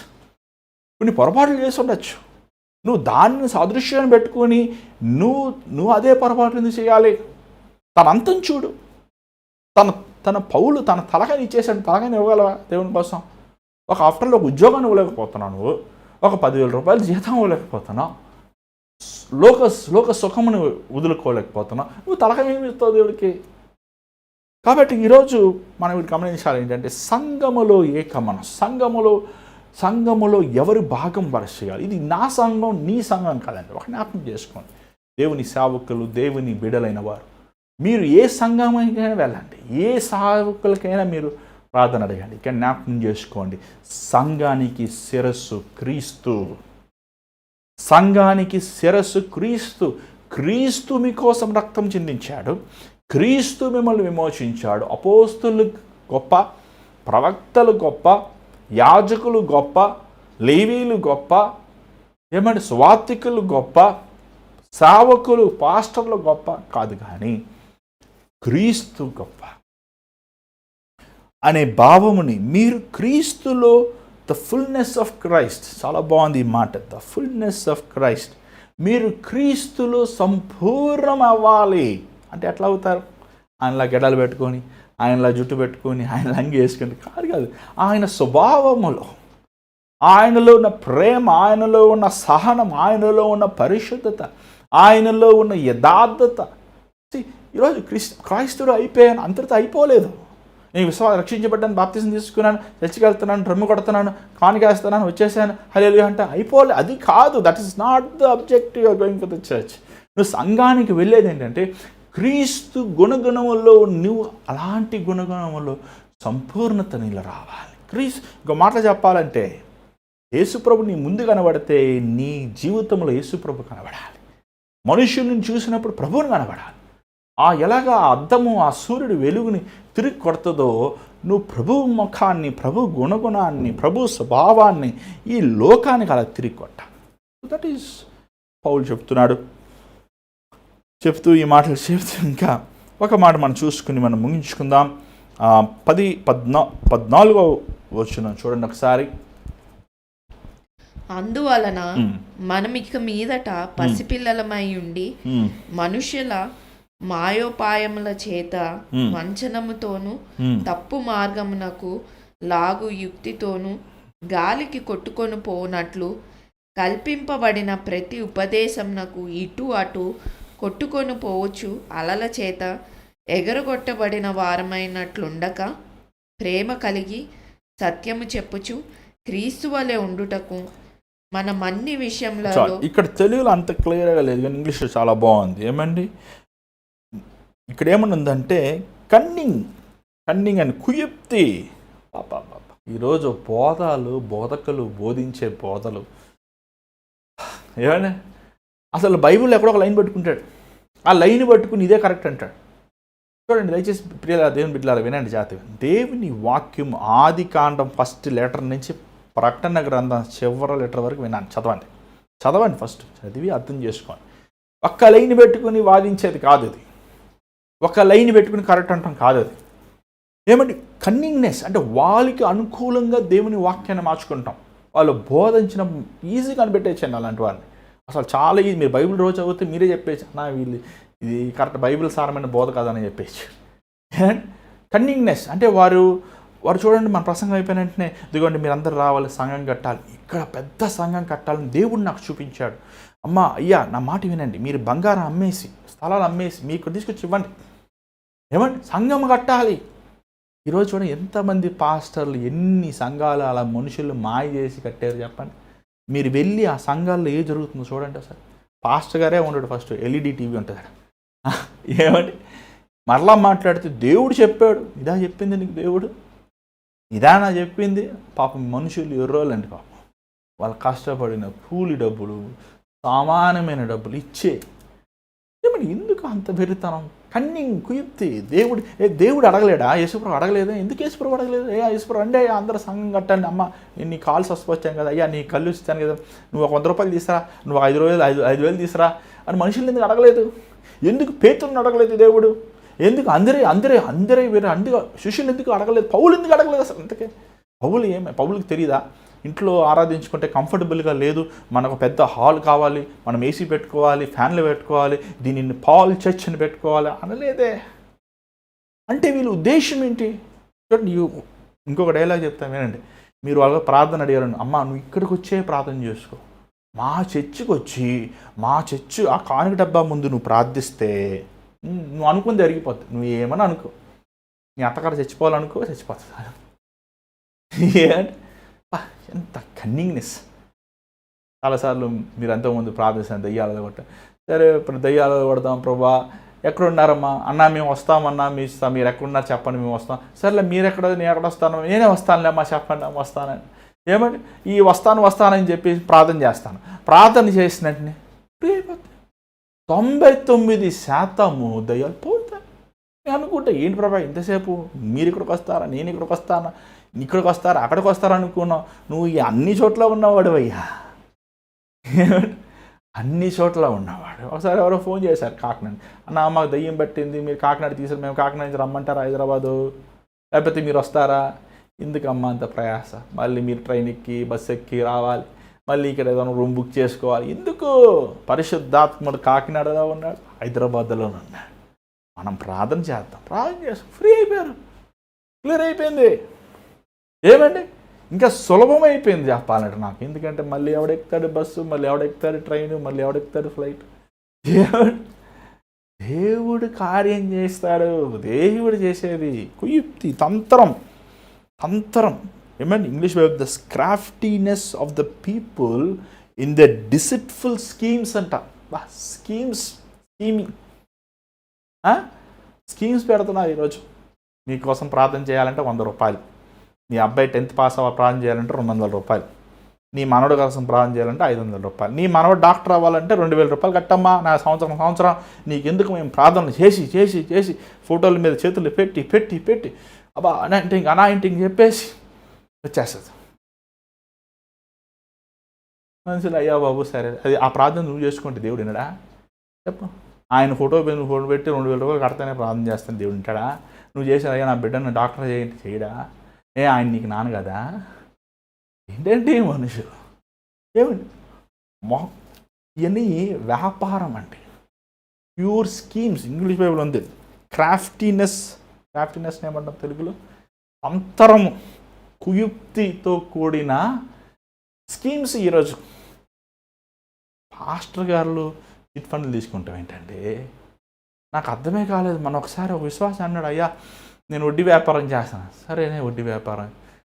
కొన్ని పొరపాట్లు చేసి ఉండొచ్చు. నువ్వు దాన్ని సాదృశ్యాన్ని పెట్టుకొని నువ్వు అదే పొరపాట్లు ఎందుకు చేయాలి? తన అంతం చూడు. తన పౌలు తన తలకాయని ఇచ్చేసాడు. తలకాయని ఇవ్వగలవా దేవుని కోసం? ఒక ఆఫ్టర్లో ఒక ఉద్యోగాన్ని ఇవ్వలేకపోతున్నావు, నువ్వు ఒక 10,000 రూపాయలు జీతం ఇవ్వలేకపోతున్నావు, లోక సుఖమును వదులుకోలేకపోతున్నావు, నువ్వు తలకాయ ఏమి ఇస్తావు దేవుడికి? కాబట్టి ఈరోజు మనం గమనించాలి ఏంటంటే సంఘములో ఏకమనం, సంఘములో ఎవరి భాగం వరసేయాలి. ఇది నా సంఘం నీ సంఘం కాదండి. ఒక జ్ఞాపకం చేసుకోండి. దేవుని సేవకులు, దేవుని బిడలైన వారు, మీరు ఏ సంఘమైనా వెళ్ళండి, ఏ సేవకులకైనా మీరు ప్రార్థన అడగండి. ఇక్కడ జ్ఞాపకం చేసుకోండి, సంఘానికి శిరస్సు క్రీస్తు. సంఘానికి శిరస్సు క్రీస్తు. క్రీస్తు మీకోసం రక్తం చిందించాడు. క్రీస్తు మిమ్మల్ని విమోచించాడు. అపోస్తులు గొప్ప, ప్రవక్తలు గొప్ప, యాజకులు గొప్ప, లేవీలు గొప్ప, ఏమంటే సువార్తికులు గొప్ప, సేవకులు పాస్టర్లు గొప్ప కాదు, కానీ క్రీస్తు గొప్ప అనే భావముని మీరు క్రీస్తులో ద ఫుల్నెస్ ఆఫ్ క్రైస్ట్. చాలా బాగుంది ఈ మాట, ద ఫుల్నెస్ ఆఫ్ క్రైస్ట్. మీరు క్రీస్తులో సంపూర్ణం అవ్వాలి. అంటే ఎట్లా అవుతారు? ఆయనలా గెడలు పెట్టుకొని, ఆయనలా జుట్టు పెట్టుకొని, ఆయన లంగి వేసుకొని కాదు. ఆయన స్వభావములో, ఆయనలో ఉన్న ప్రేమ, ఆయనలో ఉన్న సహనం, ఆయనలో ఉన్న పరిశుద్ధత, ఆయనలో ఉన్న యథార్థత. ఈరోజు క్రైస్తుడు అయిపోయాను, అంతటితో అయిపోలేదు. నేను రక్షించబడ్డాను, బాప్తిజం తీసుకున్నాను, చర్చికి వెళ్తున్నాను, డ్రమ్ము కొడుతున్నాను, కానుకేస్తున్నాను, వచ్చేసాను, హల్లెలూయా అంటే అయిపోలేదు. అది కాదు. That is not the objective of going for the church. నువ్వు సంఘానికి వెళ్ళేది ఏంటంటే క్రీస్తు గుణగుణములో నువ్వు అలాంటి గుణగుణములో సంపూర్ణత నీలో రావాలి. ఇంకో మాటలు చెప్పాలంటే యేసుప్రభు నీ ముందు కనబడితే నీ జీవితంలో యేసుప్రభు కనబడాలి. మనుషుల్ని చూసినప్పుడు ప్రభువుని కనబడాలి. ఎలాగా ఆ అద్దము, ఆ సూర్యుడు వెలుగుని తిరిగి కొడుతుందో నువ్వు ప్రభు ముఖాన్ని, ప్రభు గుణగుణాన్ని, ప్రభు స్వభావాన్ని ఈ లోకానికి అలా తిరిగి కొట్టాలి. దట్ ఈస్ పౌలు చెప్తున్నాడు. చెప్తూ ఈ మాటలు చెప్తూ ఇంకా ఒక మాట మనం చూసుకుని మనం ముగించుకుందాం. 14వ వచనం చూడండి ఒకసారి. అందువలన మనమిక మీదట పసిపిల్లలమై ఉండి మనుష్యుల మాయోపాయముల చేత వంచనముతోనూ తప్పు మార్గమునకు లాగు యుక్తితోనూ గాలికి కొట్టుకొని పోనట్లు కల్పింపబడిన ప్రతి ఉపదేశమునకు ఇటు అటు కొట్టుకొని పోవచ్చు అలల చేత ఎగరగొట్టబడిన వారమైనట్లుండక ప్రేమ కలిగి సత్యము చెప్పుచు క్రీస్తు వలె ఉండుటకు మనం అన్ని విషయంలో. ఇక్కడ తెలుగులో అంత క్లియర్గా లేదు కానీ ఇంగ్లీష్లో చాలా బాగుంది. ఏమండి ఇక్కడ ఏమనుందంటే కన్నింగ్ అని కుయుక్తి. ఈరోజు బోధకులు బోధించే బోధలు ఏమండి అసలు బైబిల్ ఎక్కడో ఒక లైన్ పెట్టుకుంటాడు, ఆ లైన్ పట్టుకుని ఇదే కరెక్ట్ అంటాడు. చూడండి దయచేసి ప్రియుల దేవుని బిడ్డలారా వినండి జాగ్రత్తగా. దేవుని వాక్యం ఆది కాండం ఫస్ట్ లెటర్ నుంచి ప్రకటన గ్రంథం చివరి లెటర్ వరకు విన్నాను. చదవండి ఫస్ట్ చదివి అర్థం చేసుకోండి. ఒక్క లైన్ పెట్టుకుని వాదించేది కాదు అది, ఒక లైన్ పెట్టుకుని కరెక్ట్ అంటాం కాదు అది. ఏమంటే కన్నింగ్నెస్ అంటే వాళ్ళకి అనుకూలంగా దేవుని వాక్యాన్ని మార్చుకుంటాం. వాళ్ళు బోధించిన ఈజీగా కనిపెట్టేయచ్చండి అలాంటి వాళ్ళని. అసలు చాలా ఈజీ. మీరు బైబిల్ రోజు చదివితే మీరే చెప్పేసి నా వీళ్ళు ఇది కరెక్ట్ బైబిల్ సారమైన బోధ కాదని చెప్పేసి. కన్నింగ్నెస్ అంటే వారు చూడండి మన ప్రసంగం అయిపోయిన వెంటనే ఇదిగోండి మీరు అందరు రావాలి, సంఘం కట్టాలి, ఇక్కడ పెద్ద సంఘం కట్టాలని దేవుడు నాకు చూపించాడు. అమ్మా అయ్యా నా మాట వినండి, మీరు బంగారం అమ్మేసి స్థలాలు అమ్మేసి మీకు తీసుకొచ్చి ఇవ్వండి, ఏమండి సంఘం కట్టాలి. ఈరోజు చూడండి ఎంతమంది పాస్టర్లు ఎన్ని సంఘాలు అలా మనుషులు మాయ చేసి కట్టారు చెప్పండి. మీరు వెళ్ళి ఆ సంఘాల్లో ఏ జరుగుతుందో చూడండి. అసలు పాస్టర్ గారే ఉండడు, ఫస్ట్ ఎల్ఈడి టీవీ ఉంటుంది. ఏమండి మరలా మాట్లాడితే దేవుడు చెప్పాడు, ఇదా చెప్పింది నీకు దేవుడు, ఇదా నా చెప్పింది. పాపం మనుషులు ఎర్రోళ్ళండి పాపం, వాళ్ళు కష్టపడిన కూలి డబ్బులు సామాన్యమైన డబ్బులు ఇచ్చే. ఏమని ఎందుకు అంత వెరితనం, కన్నింగ్ కుయుక్తి. దేవుడు అడగలేడా? యేసుప్రభు అడగలేదా? ఎందుకు యేసుప్రభు అడగలేదు? యేసుప్రభు అంటే అందరూ సంఘం కట్టండి, అమ్మ నీ కాలు సస్పొచ్చాను కదా, అయ్యా నీ కళ్ళు ఇస్తాను కదా, నువ్వు 100 రూపాయలు తీసురా, నువ్వు 5,000 తీసురా అని మనుషులు ఎందుకు అడగలేదు? ఎందుకు పేతురుని అడగలేదు దేవుడు? ఎందుకు అందరే వేరే అందుకు శిష్యులు ఎందుకు అడగలేదు? పౌలు ఎందుకు అడగలేదు అసలు? అంతకే పౌలుకి తెలియదా ఇంట్లో ఆరాధించుకుంటే కంఫర్టబుల్గా లేదు, మనకు పెద్ద హాల్ కావాలి, మనం ఏసీ పెట్టుకోవాలి, ఫ్యాన్లు పెట్టుకోవాలి, దీనిని పాల్ చర్చ్ అని పెట్టుకోవాలి అనలేదే. అంటే వీళ్ళ ఉద్దేశం ఏంటి? చూడండి ఇంకొక డైలాగ్ చెప్తాను వినండి. మీరు వాళ్ళ ప్రార్థన అడిగారండి, అమ్మ నువ్వు ఇక్కడికి వచ్చే ప్రార్థన చేసుకో, మా చర్చికి వచ్చి మా చర్చ్ ఆ కానుక డబ్బా ముందు నువ్వు ప్రార్థిస్తే నువ్వు అనుకుని జరిగిపోతుంది. నువ్వు ఏమని అనుకో, నీ అత్తగారు చచ్చిపోతుంది. ఎంత కన్నింగ్నెస్. చాలాసార్లు మీరు ఎంతోమంది ప్రార్థిస్తాను దయ్యాలలో కొట్ట, సరే ఇప్పుడు దయ్యాలలో కొడతాం ప్రభా, ఎక్కడున్నారమ్మా అన్నా మేము వస్తామన్నా, మీరు ఎక్కడున్నారు చెప్పండి మేము వస్తాం. సరేలే మీరు ఎక్కడ, నేను ఎక్కడ వస్తాను, నేనే వస్తానులే అమ్మా చెప్పండి అమ్మ వస్తానని. ఏమంటే ఈ వస్తానని చెప్పి ప్రార్థన చేస్తాను. ప్రార్థన చేసిన వెంటనే 99% దయ్యాలు పోతాయి. నేను అనుకుంటా ఏంటి ప్రభా ఇంతసేపు మీరు ఇక్కడికి వస్తారా, నేను ఇక్కడికి వస్తానా, ఇక్కడికి వస్తారా అక్కడికి వస్తారా అనుకున్నావు. నువ్వు అన్ని చోట్ల ఉన్నవాడు అయ్యా, అన్ని చోట్ల ఉన్నవాడు. ఒకసారి ఎవరో ఫోన్ చేశారు కాకినాడ, అన్న మాకు దయ్యం పట్టింది, మీరు కాకినాడ తీసుకుని మేము కాకినాడ నుంచి రమ్మంటారా హైదరాబాదు, లేకపోతే మీరు వస్తారా? ఎందుకమ్మా అంత ప్రయాస, మళ్ళీ మీరు ట్రైన్ ఎక్కి బస్సు ఎక్కి రావాలి, మళ్ళీ ఇక్కడ ఏదైనా రూమ్ బుక్ చేసుకోవాలి. ఎందుకు? పరిశుద్ధాత్ముడు కాకినాడలో ఉన్నాడు, హైదరాబాద్లో ఉన్నాడు. మనం ప్రార్థన చేస్తాం, ఫ్రీ అయిపోయారు, క్లియర్ అయిపోయింది. ఏమండి ఇంకా సులభమైపోయింది చెప్పాలంటే నాకు. ఎందుకంటే మళ్ళీ ఎవడెక్కుతాడు బస్సు, మళ్ళీ ఎవడెక్కుతాడు ట్రైను, మళ్ళీ ఎవడెక్కుతాడు ఫ్లైట్. దేవుడు కార్యం చేస్తాడు, దేవుడు చేసేది కుయుక్తి, తంత్రం. ఏమండి ఇంగ్లీష్ వైపు the craftiness of the people in the deceitful schemes అంట. స్కీమ్స్ పెడుతున్నారు ఈరోజు. మీకోసం ప్రార్థన చేయాలంటే 100 రూపాయలు, నీ అబ్బాయి 10th పాస్ ప్రార్థన చేయాలంటే 200 రూపాయలు, నీ మనవడు కోసం ప్రార్థన చేయాలంటే 500 రూపాయలు, నీ మనవడు డాక్టర్ అవ్వాలంటే 2000 రూపాయలు కట్టమ్మా నా సంవత్సరం నీకెందుకు మేము ప్రార్థనలు చేసి ఫోటోల మీద చేతులు పెట్టి అబ్బా అనాయింటింగ్ చెప్పేసి వచ్చేస్తుంది. మనుషులు అయ్యా బాబు సరే అది ఆ ప్రార్థన నువ్వు చేసుకుంటే దేవుడు వినడా చెప్పు? ఆయన ఫోటో పెట్టి 2,000 రూపాయలు కడితేనే ప్రార్థన చేస్తాను దేవుడు ఉంటాడా? నువ్వు చేసిన అయ్యా నా బిడ్డను డాక్టర్ చేయడా? ఆయన నీకు నాన్న కదా? ఏంటంటే మనుషులు ఏమండి ఇవన్నీ వ్యాపారం అండి, ప్యూర్ స్కీమ్స్. ఇంగ్లీష్ బైబిల్ ఉంది క్రాఫ్టీనెస్ ఏమంటాం తెలుగులో? అంతరము, కుయుక్తితో కూడిన స్కీమ్స్. ఈరోజు పాస్టర్ గారు చిట్ ఫండ్లు తీసుకుంటాం ఏంటంటే నాకు అర్థమే కాలేదు. మనం ఒకసారి ఒక విశ్వాసం అన్నాడు, అయ్యా నేను వడ్డీ వ్యాపారం చేస్తాను. సరేనే వడ్డీ వ్యాపారం.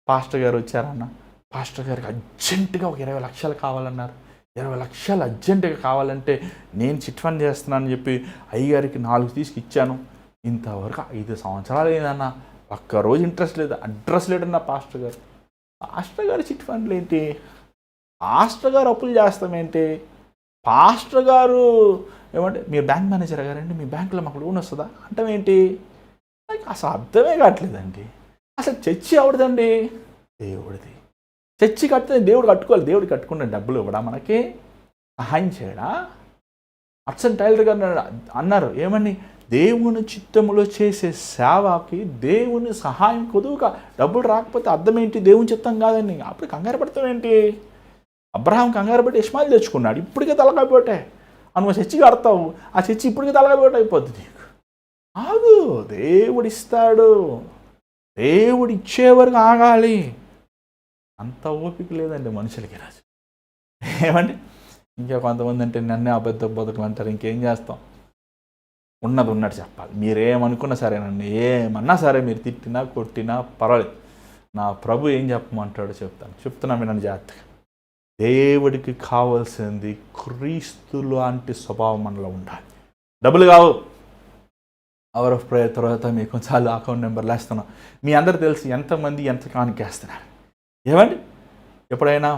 పాస్టర్ గారు వచ్చారన్న, పాస్టర్ గారికి అర్జెంటుగా ఒక 20 లక్షలు కావాలన్నారు. 20 లక్షలు అర్జెంటుగా కావాలంటే నేను చిట్ ఫండ్ చేస్తున్నానని చెప్పి అయ్యగారికి 4 తీసుకు ఇచ్చాను. ఇంతవరకు 5 సంవత్సరాలు ఏందన్నా, ఒక్కరోజు ఇంట్రెస్ట్ లేదు, అడ్రస్ లేదన్న పాస్టర్ గారు చిట్ ఫండ్లు ఏంటి? పాస్టర్ గారు అప్పులు చేస్తామేంటి? పాస్టర్ గారు ఏమంటే మీరు బ్యాంక్ మేనేజర్ గారండి, మీ బ్యాంకులో మాకు లోన్ వస్తుందా అంటాం ఏంటి? అసలు అర్థమే కావట్లేదండి. అసలు చర్చి ఎవరిదండి? దేవుడిది. చర్చి కడితే దేవుడు కట్టుకోవాలి. దేవుడు కట్టుకున్న డబ్బులు ఇవ్వడా మనకి? సహాయం చేయడా? అర్చన్ టైలర్ గారు అన్నారు ఏమని, దేవుని చిత్తములో చేసే సేవకి దేవుని సహాయం కొదువుగా డబ్బులు రాకపోతే అర్థం ఏంటి? దేవుని చిత్తం కాదండి. అప్పుడు కంగారు పడతాం ఏంటి? అబ్రహాం కంగారు పట్టి ఇష్మాయిల్ తెచ్చుకున్నాడు. ఇప్పటికే తలకాయపోటే నువ్వు చర్చి కడతావు, ఆ చర్చి ఇప్పటికే తలకాయపోటే అయిపోద్ది నీకు. ఆగు, దేవుడిస్తాడు. దేవుడు ఇచ్చే వరకు ఆగాలి. అంత ఓపిక లేదండి మనుషులకి రాజు. ఏమండి ఇంకా కొంతమంది అంటే నన్నే అబద్ధ బతుకులు అంటారు. ఇంకేం చేస్తాం? ఉన్నది ఉన్నట్టు చెప్పాలి. మీరేమనుకున్నా సరేనండి, ఏమన్నా సరే, మీరు తిట్టినా కొట్టినా పర్వాలేదు. నా ప్రభు ఏం చెప్పమంటాడో చెప్తున్నా వినండి జాగ్రత్తగా. దేవుడికి కావాల్సింది క్రీస్తు లాంటి స్వభావం మనలో ఉండాలి. డబ్బులు కావు. అవర్ ఆఫ్ ప్రేయర్ తర్వాత మీకు కొంచెం అకౌంట్ నెంబర్లు వేస్తున్నాం. మీ అందరు తెలిసి ఎంతమంది ఎంత కానికేస్తున్నారు. ఏమండి ఎప్పుడైనా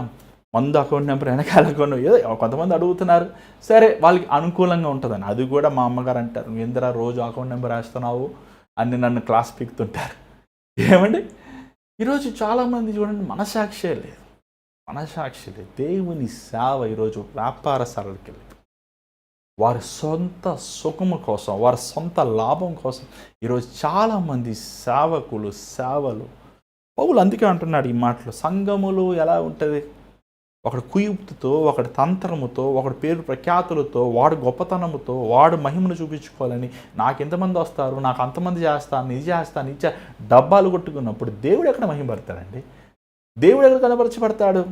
మందు అకౌంట్ నెంబర్ వెనకాల అకౌంట్ ఏదో కొంతమంది అడుగుతున్నారు. సరే వాళ్ళకి అనుకూలంగా ఉంటుందని. అది కూడా మా అమ్మగారు అంటారు, నువ్వు ఎందురా రోజు అకౌంట్ నెంబర్ వేస్తున్నావు అని నన్ను క్లాస్ పీకుతుంటారు. ఏమండి ఈరోజు చాలామంది చూడండి మనసాక్షే లేదు. దేవుని సేవ ఈరోజు వ్యాపార సరళకి వెళ్ళి వారి సొంత సుఖము కోసం, వారి సొంత లాభం కోసం ఈరోజు చాలామంది సేవలు పౌలు అందుకే అంటున్నాడు ఈ మాటలు. సంఘములు ఎలా ఉంటుంది? ఒకడు కుయుక్తితో, ఒకటి తంత్రముతో, ఒకటి పేరు ప్రఖ్యాతులతో, వాడు గొప్పతనముతో, వాడు మహిమను చూపించుకోవాలని నాకు ఎంతమంది వస్తారు, నాకు అంతమంది చేస్తాను, ఇది చేస్తాను, ఇచ్చా డబ్బాలు కొట్టుకున్నప్పుడు దేవుడు ఎక్కడ మహిమపడతాడండి? దేవుడు ఎక్కడ కనపరచబడతాడు?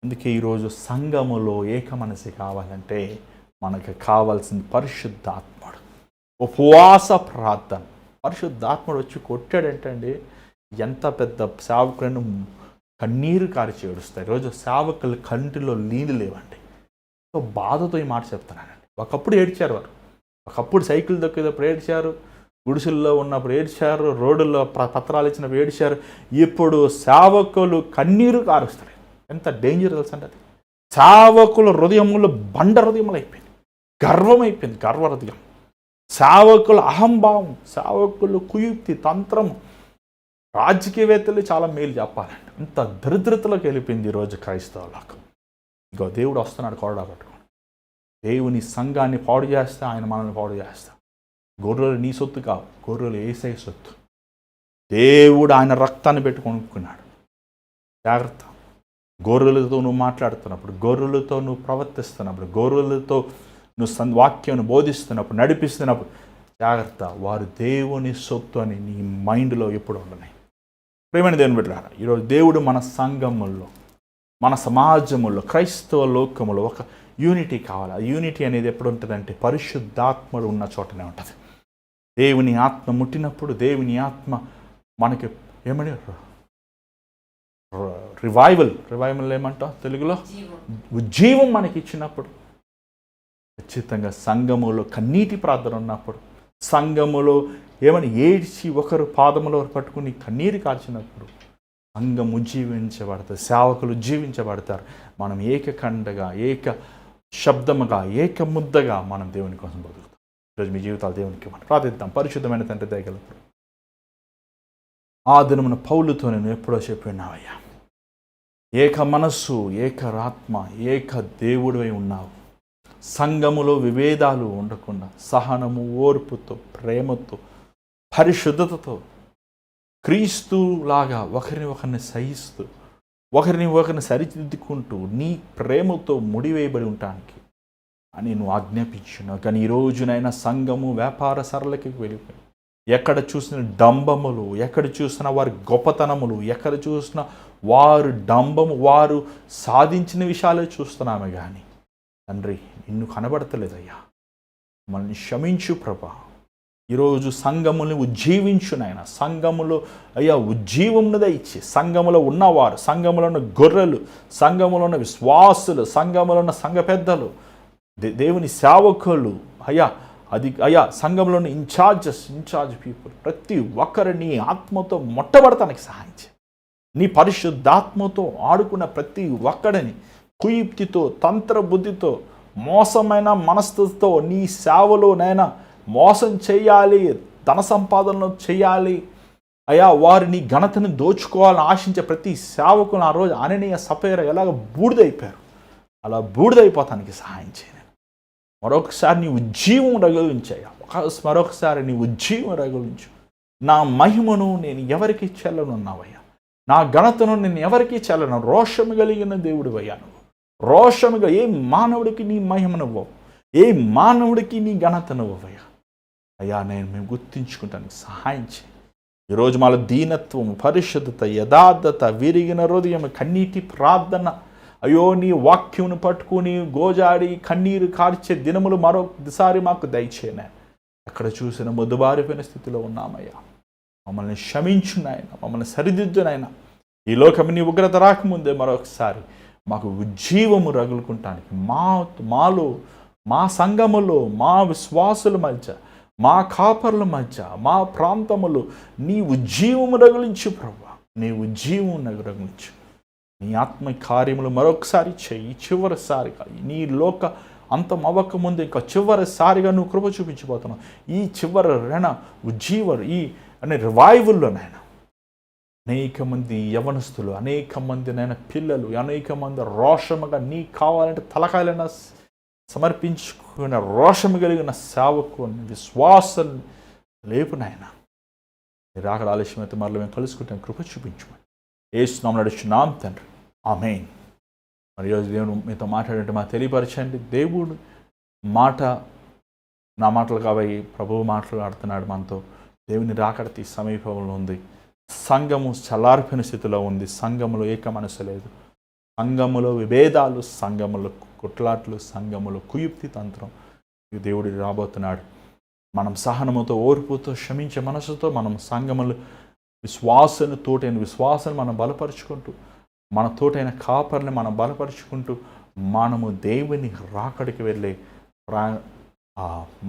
అందుకే ఈరోజు సంఘములో ఏక మనసు కావాలంటే మనకు కావాల్సింది పరిశుద్ధాత్ముడు, ఉపవాస ప్రార్థన. పరిశుద్ధాత్ముడు వచ్చి కొట్టాడంటండి ఎంత పెద్ద సేవకులను కన్నీరు కారిచి ఏడుస్తాయి. ఈరోజు సేవకులు కంటిలో నీళ్ళు లేవండి. సో బాధతో ఈ మాట చెప్తున్నానండి. ఒకప్పుడు ఏడ్చారు వారు, ఒకప్పుడు సైకిల్ దొక్కేటప్పుడు ఏడ్చారు, గుడిసెల్లో ఉన్నప్పుడు ఏడ్చారు, రోడ్డుల్లో పత్రాలు ఇచ్చినప్పుడు ఏడ్చారు. ఇప్పుడు సేవకులు కన్నీరు కారుస్తారు. ఎంత డేంజర్ తెలుసు అంటే అది. సేవకుల హృదయములు బండ హృదయములు అయిపోయింది, గర్వం అయిపోయింది, గర్వ హృదయం. సేవకుల అహంభావం, సేవకులు కుయుక్తి, తంత్రము. రాజకీయవేత్తలు చాలా మేలు చెప్పాలండి. అంత దరిద్రతలోకి వెళ్ళిపోయింది ఈరోజు క్రైస్తవులకు. ఇంకో దేవుడు వస్తున్నాడు కొరడా పట్టుకోండి. దేవుని సంఘాన్ని పాడు చేస్తే ఆయన మనల్ని పాడు చేస్తాడు. గొర్రెలు నీ సొత్తు కావు, గొర్రెలు యేసయ్య సొత్తు. దేవుడు ఆయన రక్తాన్ని పెట్టి కొనుక్కున్నాడు. జాగ్రత్త. గొర్రెలతో నువ్వు మాట్లాడుతున్నప్పుడు, గొర్రెలతో నువ్వు ప్రవర్తిస్తున్నప్పుడు, గొర్రెలతో నువ్వు వాక్యాన్ని బోధిస్తున్నప్పుడు, నడిపిస్తున్నప్పుడు జాగ్రత్త. వారు దేవుని సొత్తు అని నీ మైండ్లో ఎప్పుడు ఉండని. ప్రేమైన దేవుని బిడ్డలారా, ఈరోజు దేవుడు మన సంఘముల్లో, మన సమాజముల్లో, క్రైస్తవ లోకములో ఒక యూనిటీ కావాలి. ఆ యూనిటీ అనేది ఎప్పుడు ఉంటుందంటే పరిశుద్ధాత్ముడు ఉన్న చోటనే ఉంటుంది. దేవుని ఆత్మ ముట్టినప్పుడు, దేవుని ఆత్మ మనకి ఏమని రివైవల్ ఏమంటాం తెలుగులో, ఉజ్జీవం మనకి ఇచ్చినప్పుడు, ఖచ్చితంగా సంఘములో కన్నీటి ప్రార్థన ఉన్నప్పుడు, సంఘములో ఏమని ఏడ్చి ఒకరు పాదములో పట్టుకుని కన్నీరు కార్చినప్పుడు సంఘం ఉజ్జీవించబడుతుంది, సేవకులు ఉజ్జీవించబడతారు. మనం ఏకకండగా, ఏక శబ్దముగా, ఏక ముద్దగా మనం దేవుని కోసం బతుకుతాం. ఈరోజు మీ జీవితాలు దేవునికి మనం ప్రార్థిద్దాం. పరిశుద్ధమైన తండ్రి దయగలరు, ఆ దినమున పౌలుతో నేను ఎప్పుడో చెప్పినావయ్యా, ఏక మనస్సు, ఏక ఆత్మ, ఏక దేవుడివై ఉన్నావు. సంఘములో విభేదాలు ఉండకుండా సహనము, ఓర్పుతో, ప్రేమతో, పరిశుద్ధతతో క్రీస్తులాగా ఒకరిని ఒకరిని సహిస్తూ ఒకరిని ఒకరిని సరిదిద్దుకుంటూ నీ ప్రేమతో ముడివేయబడి ఉండటానికి అని నువ్వు ఆజ్ఞాపించున్నావు. కానీ ఈరోజునైనా సంఘము వ్యాపార సరళకి వెళ్ళిపోయి ఎక్కడ చూసిన డంబములు, ఎక్కడ చూసిన వారి గొప్పతనములు, ఎక్కడ చూసిన వారు డంబము, వారు సాధించిన విషయాలే చూస్తున్నామే కానీ తండ్రి నిన్ను కనబడతలేదయ్యా. మనల్ని క్షమించు ప్రభా. ఈరోజు సంఘముని ఉజ్జీవించు నాయన. సంఘములో అయ్యా ఉజ్జీవమునదే ఇచ్చి సంఘములో ఉన్నవారు, సంఘములో ఉన్న గొర్రెలు, సంఘములో ఉన్న విశ్వాసులు, సంఘములో ఉన్న సంఘ పెద్దలు, దేవుని సేవకులు అయ్యా సంఘంలో ఉన్న ఇన్ఛార్జ్ పీపుల్ ప్రతి ఒక్కరు నీ ఆత్మతో మొట్టబడతానికి సహాయం చేయి. నీ పరిశుద్ధాత్మతో ఆడుకున్న ప్రతి ఒక్కడిని కుయుక్తితో, తంత్ర బుద్ధితో, మోసమైన మనస్థితితో నీ సేవలోనైనా మోసం చేయాలి, ధన సంపాదనలో చేయాలి అయ్యా, వారు నీ ఘనతను దోచుకోవాలని ఆశించే ప్రతి సేవకులు ఆ రోజు అననీయ సపేర ఎలాగ బూడిదైపోయారు, అలా బూడిదైపోతానికి సహాయం చేయను. మరొకసారి నీ ఉజ్జీవం రగిలించాయా, మరొకసారి నీ ఉజ్జీవం రగిలించు. నా మహిమను నేను ఎవరికి చెల్లనున్నావయ్యా, నా ఘనతను నేను ఎవరికి చెల్లను. రోషము కలిగిన దేవుడు అయ్యా నువ్వు. రోషముగా ఏ మానవుడికి నీ మహిమనువ్వవు, ఏ మానవుడికి నీ ఘనతనువ్వయ్యా. అయ్యా మేము గుర్తించుకుంటానికి సహాయం చేయి. ఈరోజు మన దీనత్వం, పరిశుద్ధత, యథార్థత, విరిగిన హృదయం, కన్నీటి ప్రార్థన, అయ్యో నీ వాక్యమును పట్టుకుని గోజాడి కన్నీరు కార్చే దినములు మరొకసారి మాకు దయచేయనా. అక్కడ చూసిన మొద్దుబారిపోయిన స్థితిలో ఉన్నామయ్యా. మమ్మల్ని క్షమించున్నాయన, మమ్మల్ని సరిదిద్దునైనా. ఈ లోకం నీ ఉగ్రత రాకముందే మరొకసారి మాకు ఉజ్జీవము రగులుకుంటానికి మాలో, మా సంఘములో, మా విశ్వాసుల మధ్య, మా కాపర్ల మధ్య, మా ప్రాంతములో నీ ఉజ్జీవము రగులించు ప్రభువా. నీ ఉజ్జీవం రగులించు. నీ ఆత్మ కార్యములు మరొకసారి చెయ్యి. చివరిసారిగా నీ లోక అంతం అవ్వకముందు ఇంకా చివరిసారిగా నువ్వు కృప చూపించబోతున్నావు. ఈ చివరి ఈ అనే రివైవల్లోనైనా అనేక మంది యవనస్తులు, అనేక మంది నైనా పిల్లలు, అనేక మంది రోషముగా నీ కావాలంటే తలకాయలైనా సమర్పించుకున్న రోషము కలిగిన సేవకుని, విశ్వాసం లేపునైనా మీరు అక్కడ ఆలస్యమైతే మరలా మేము కలుసుకుంటాం. కృప చూపించమని యేసు నామమున నడుచున్నాం తండ్రి, ఆమేన్. మరి ఈరోజు దేవుడు మీతో మాట్లాడంటే మాకు తెలియపరచండి. దేవుడు మాట నా మాటలు కాబట్టి ప్రభువు మాట్లాడుతున్నాడు మనతో. దేవుని రాకడతి సమీపంలో ఉంది. సంఘము చల్లారిపోయిన స్థితిలో ఉంది. సంఘములో ఏక మనసు లేదు. సంఘములో విభేదాలు, సంఘములో కొట్లాట్లు, సంఘములో కుయుక్తి తంత్రం. దేవుడు రాబోతున్నాడు. మనం సహనముతో, ఓర్పుతో, క్షమించే మనసుతో మనం సంఘములు తోటైన విశ్వాసాన్ని మనం బలపరుచుకుంటూ, మన తోటైన కాపర్ని మనం బలపరుచుకుంటూ మనము దేవుని రాకడికి వెళ్ళే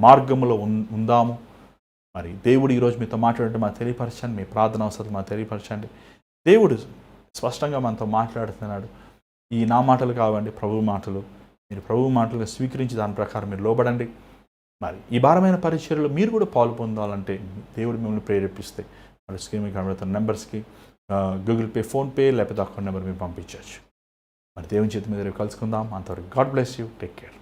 మార్గములో ఉందాము. మరి దేవుడు ఈరోజు మీతో మాట్లాడంటే మాకు తెలియపరచండి. మీ ప్రార్థన అవసరం మాకు తెలియపరచండి. దేవుడు స్పష్టంగా మనతో మాట్లాడుతున్నాడు. ఈ నా మాటలు కావండి, ప్రభు మాటలు. మీరు ప్రభు మాటలు స్వీకరించి దాని ప్రకారం మీరు లోబడండి. మరి ఈ భారమైన పరిచర్యలో మీరు కూడా పాలు పొందాలంటే దేవుడు మిమ్మల్ని ప్రేరేపిస్తే మరి స్క్రీన్ మీద కనబడుతున్న నెంబర్స్కి గూగుల్ పే, ఫోన్పే లేకపోతే అకౌంట్ నెంబర్ మీరు పంపించవచ్చు. మరి దేవుని చేతి మీద రేపు కలుసుకుందాం. అంతవరకు God bless you. Take care.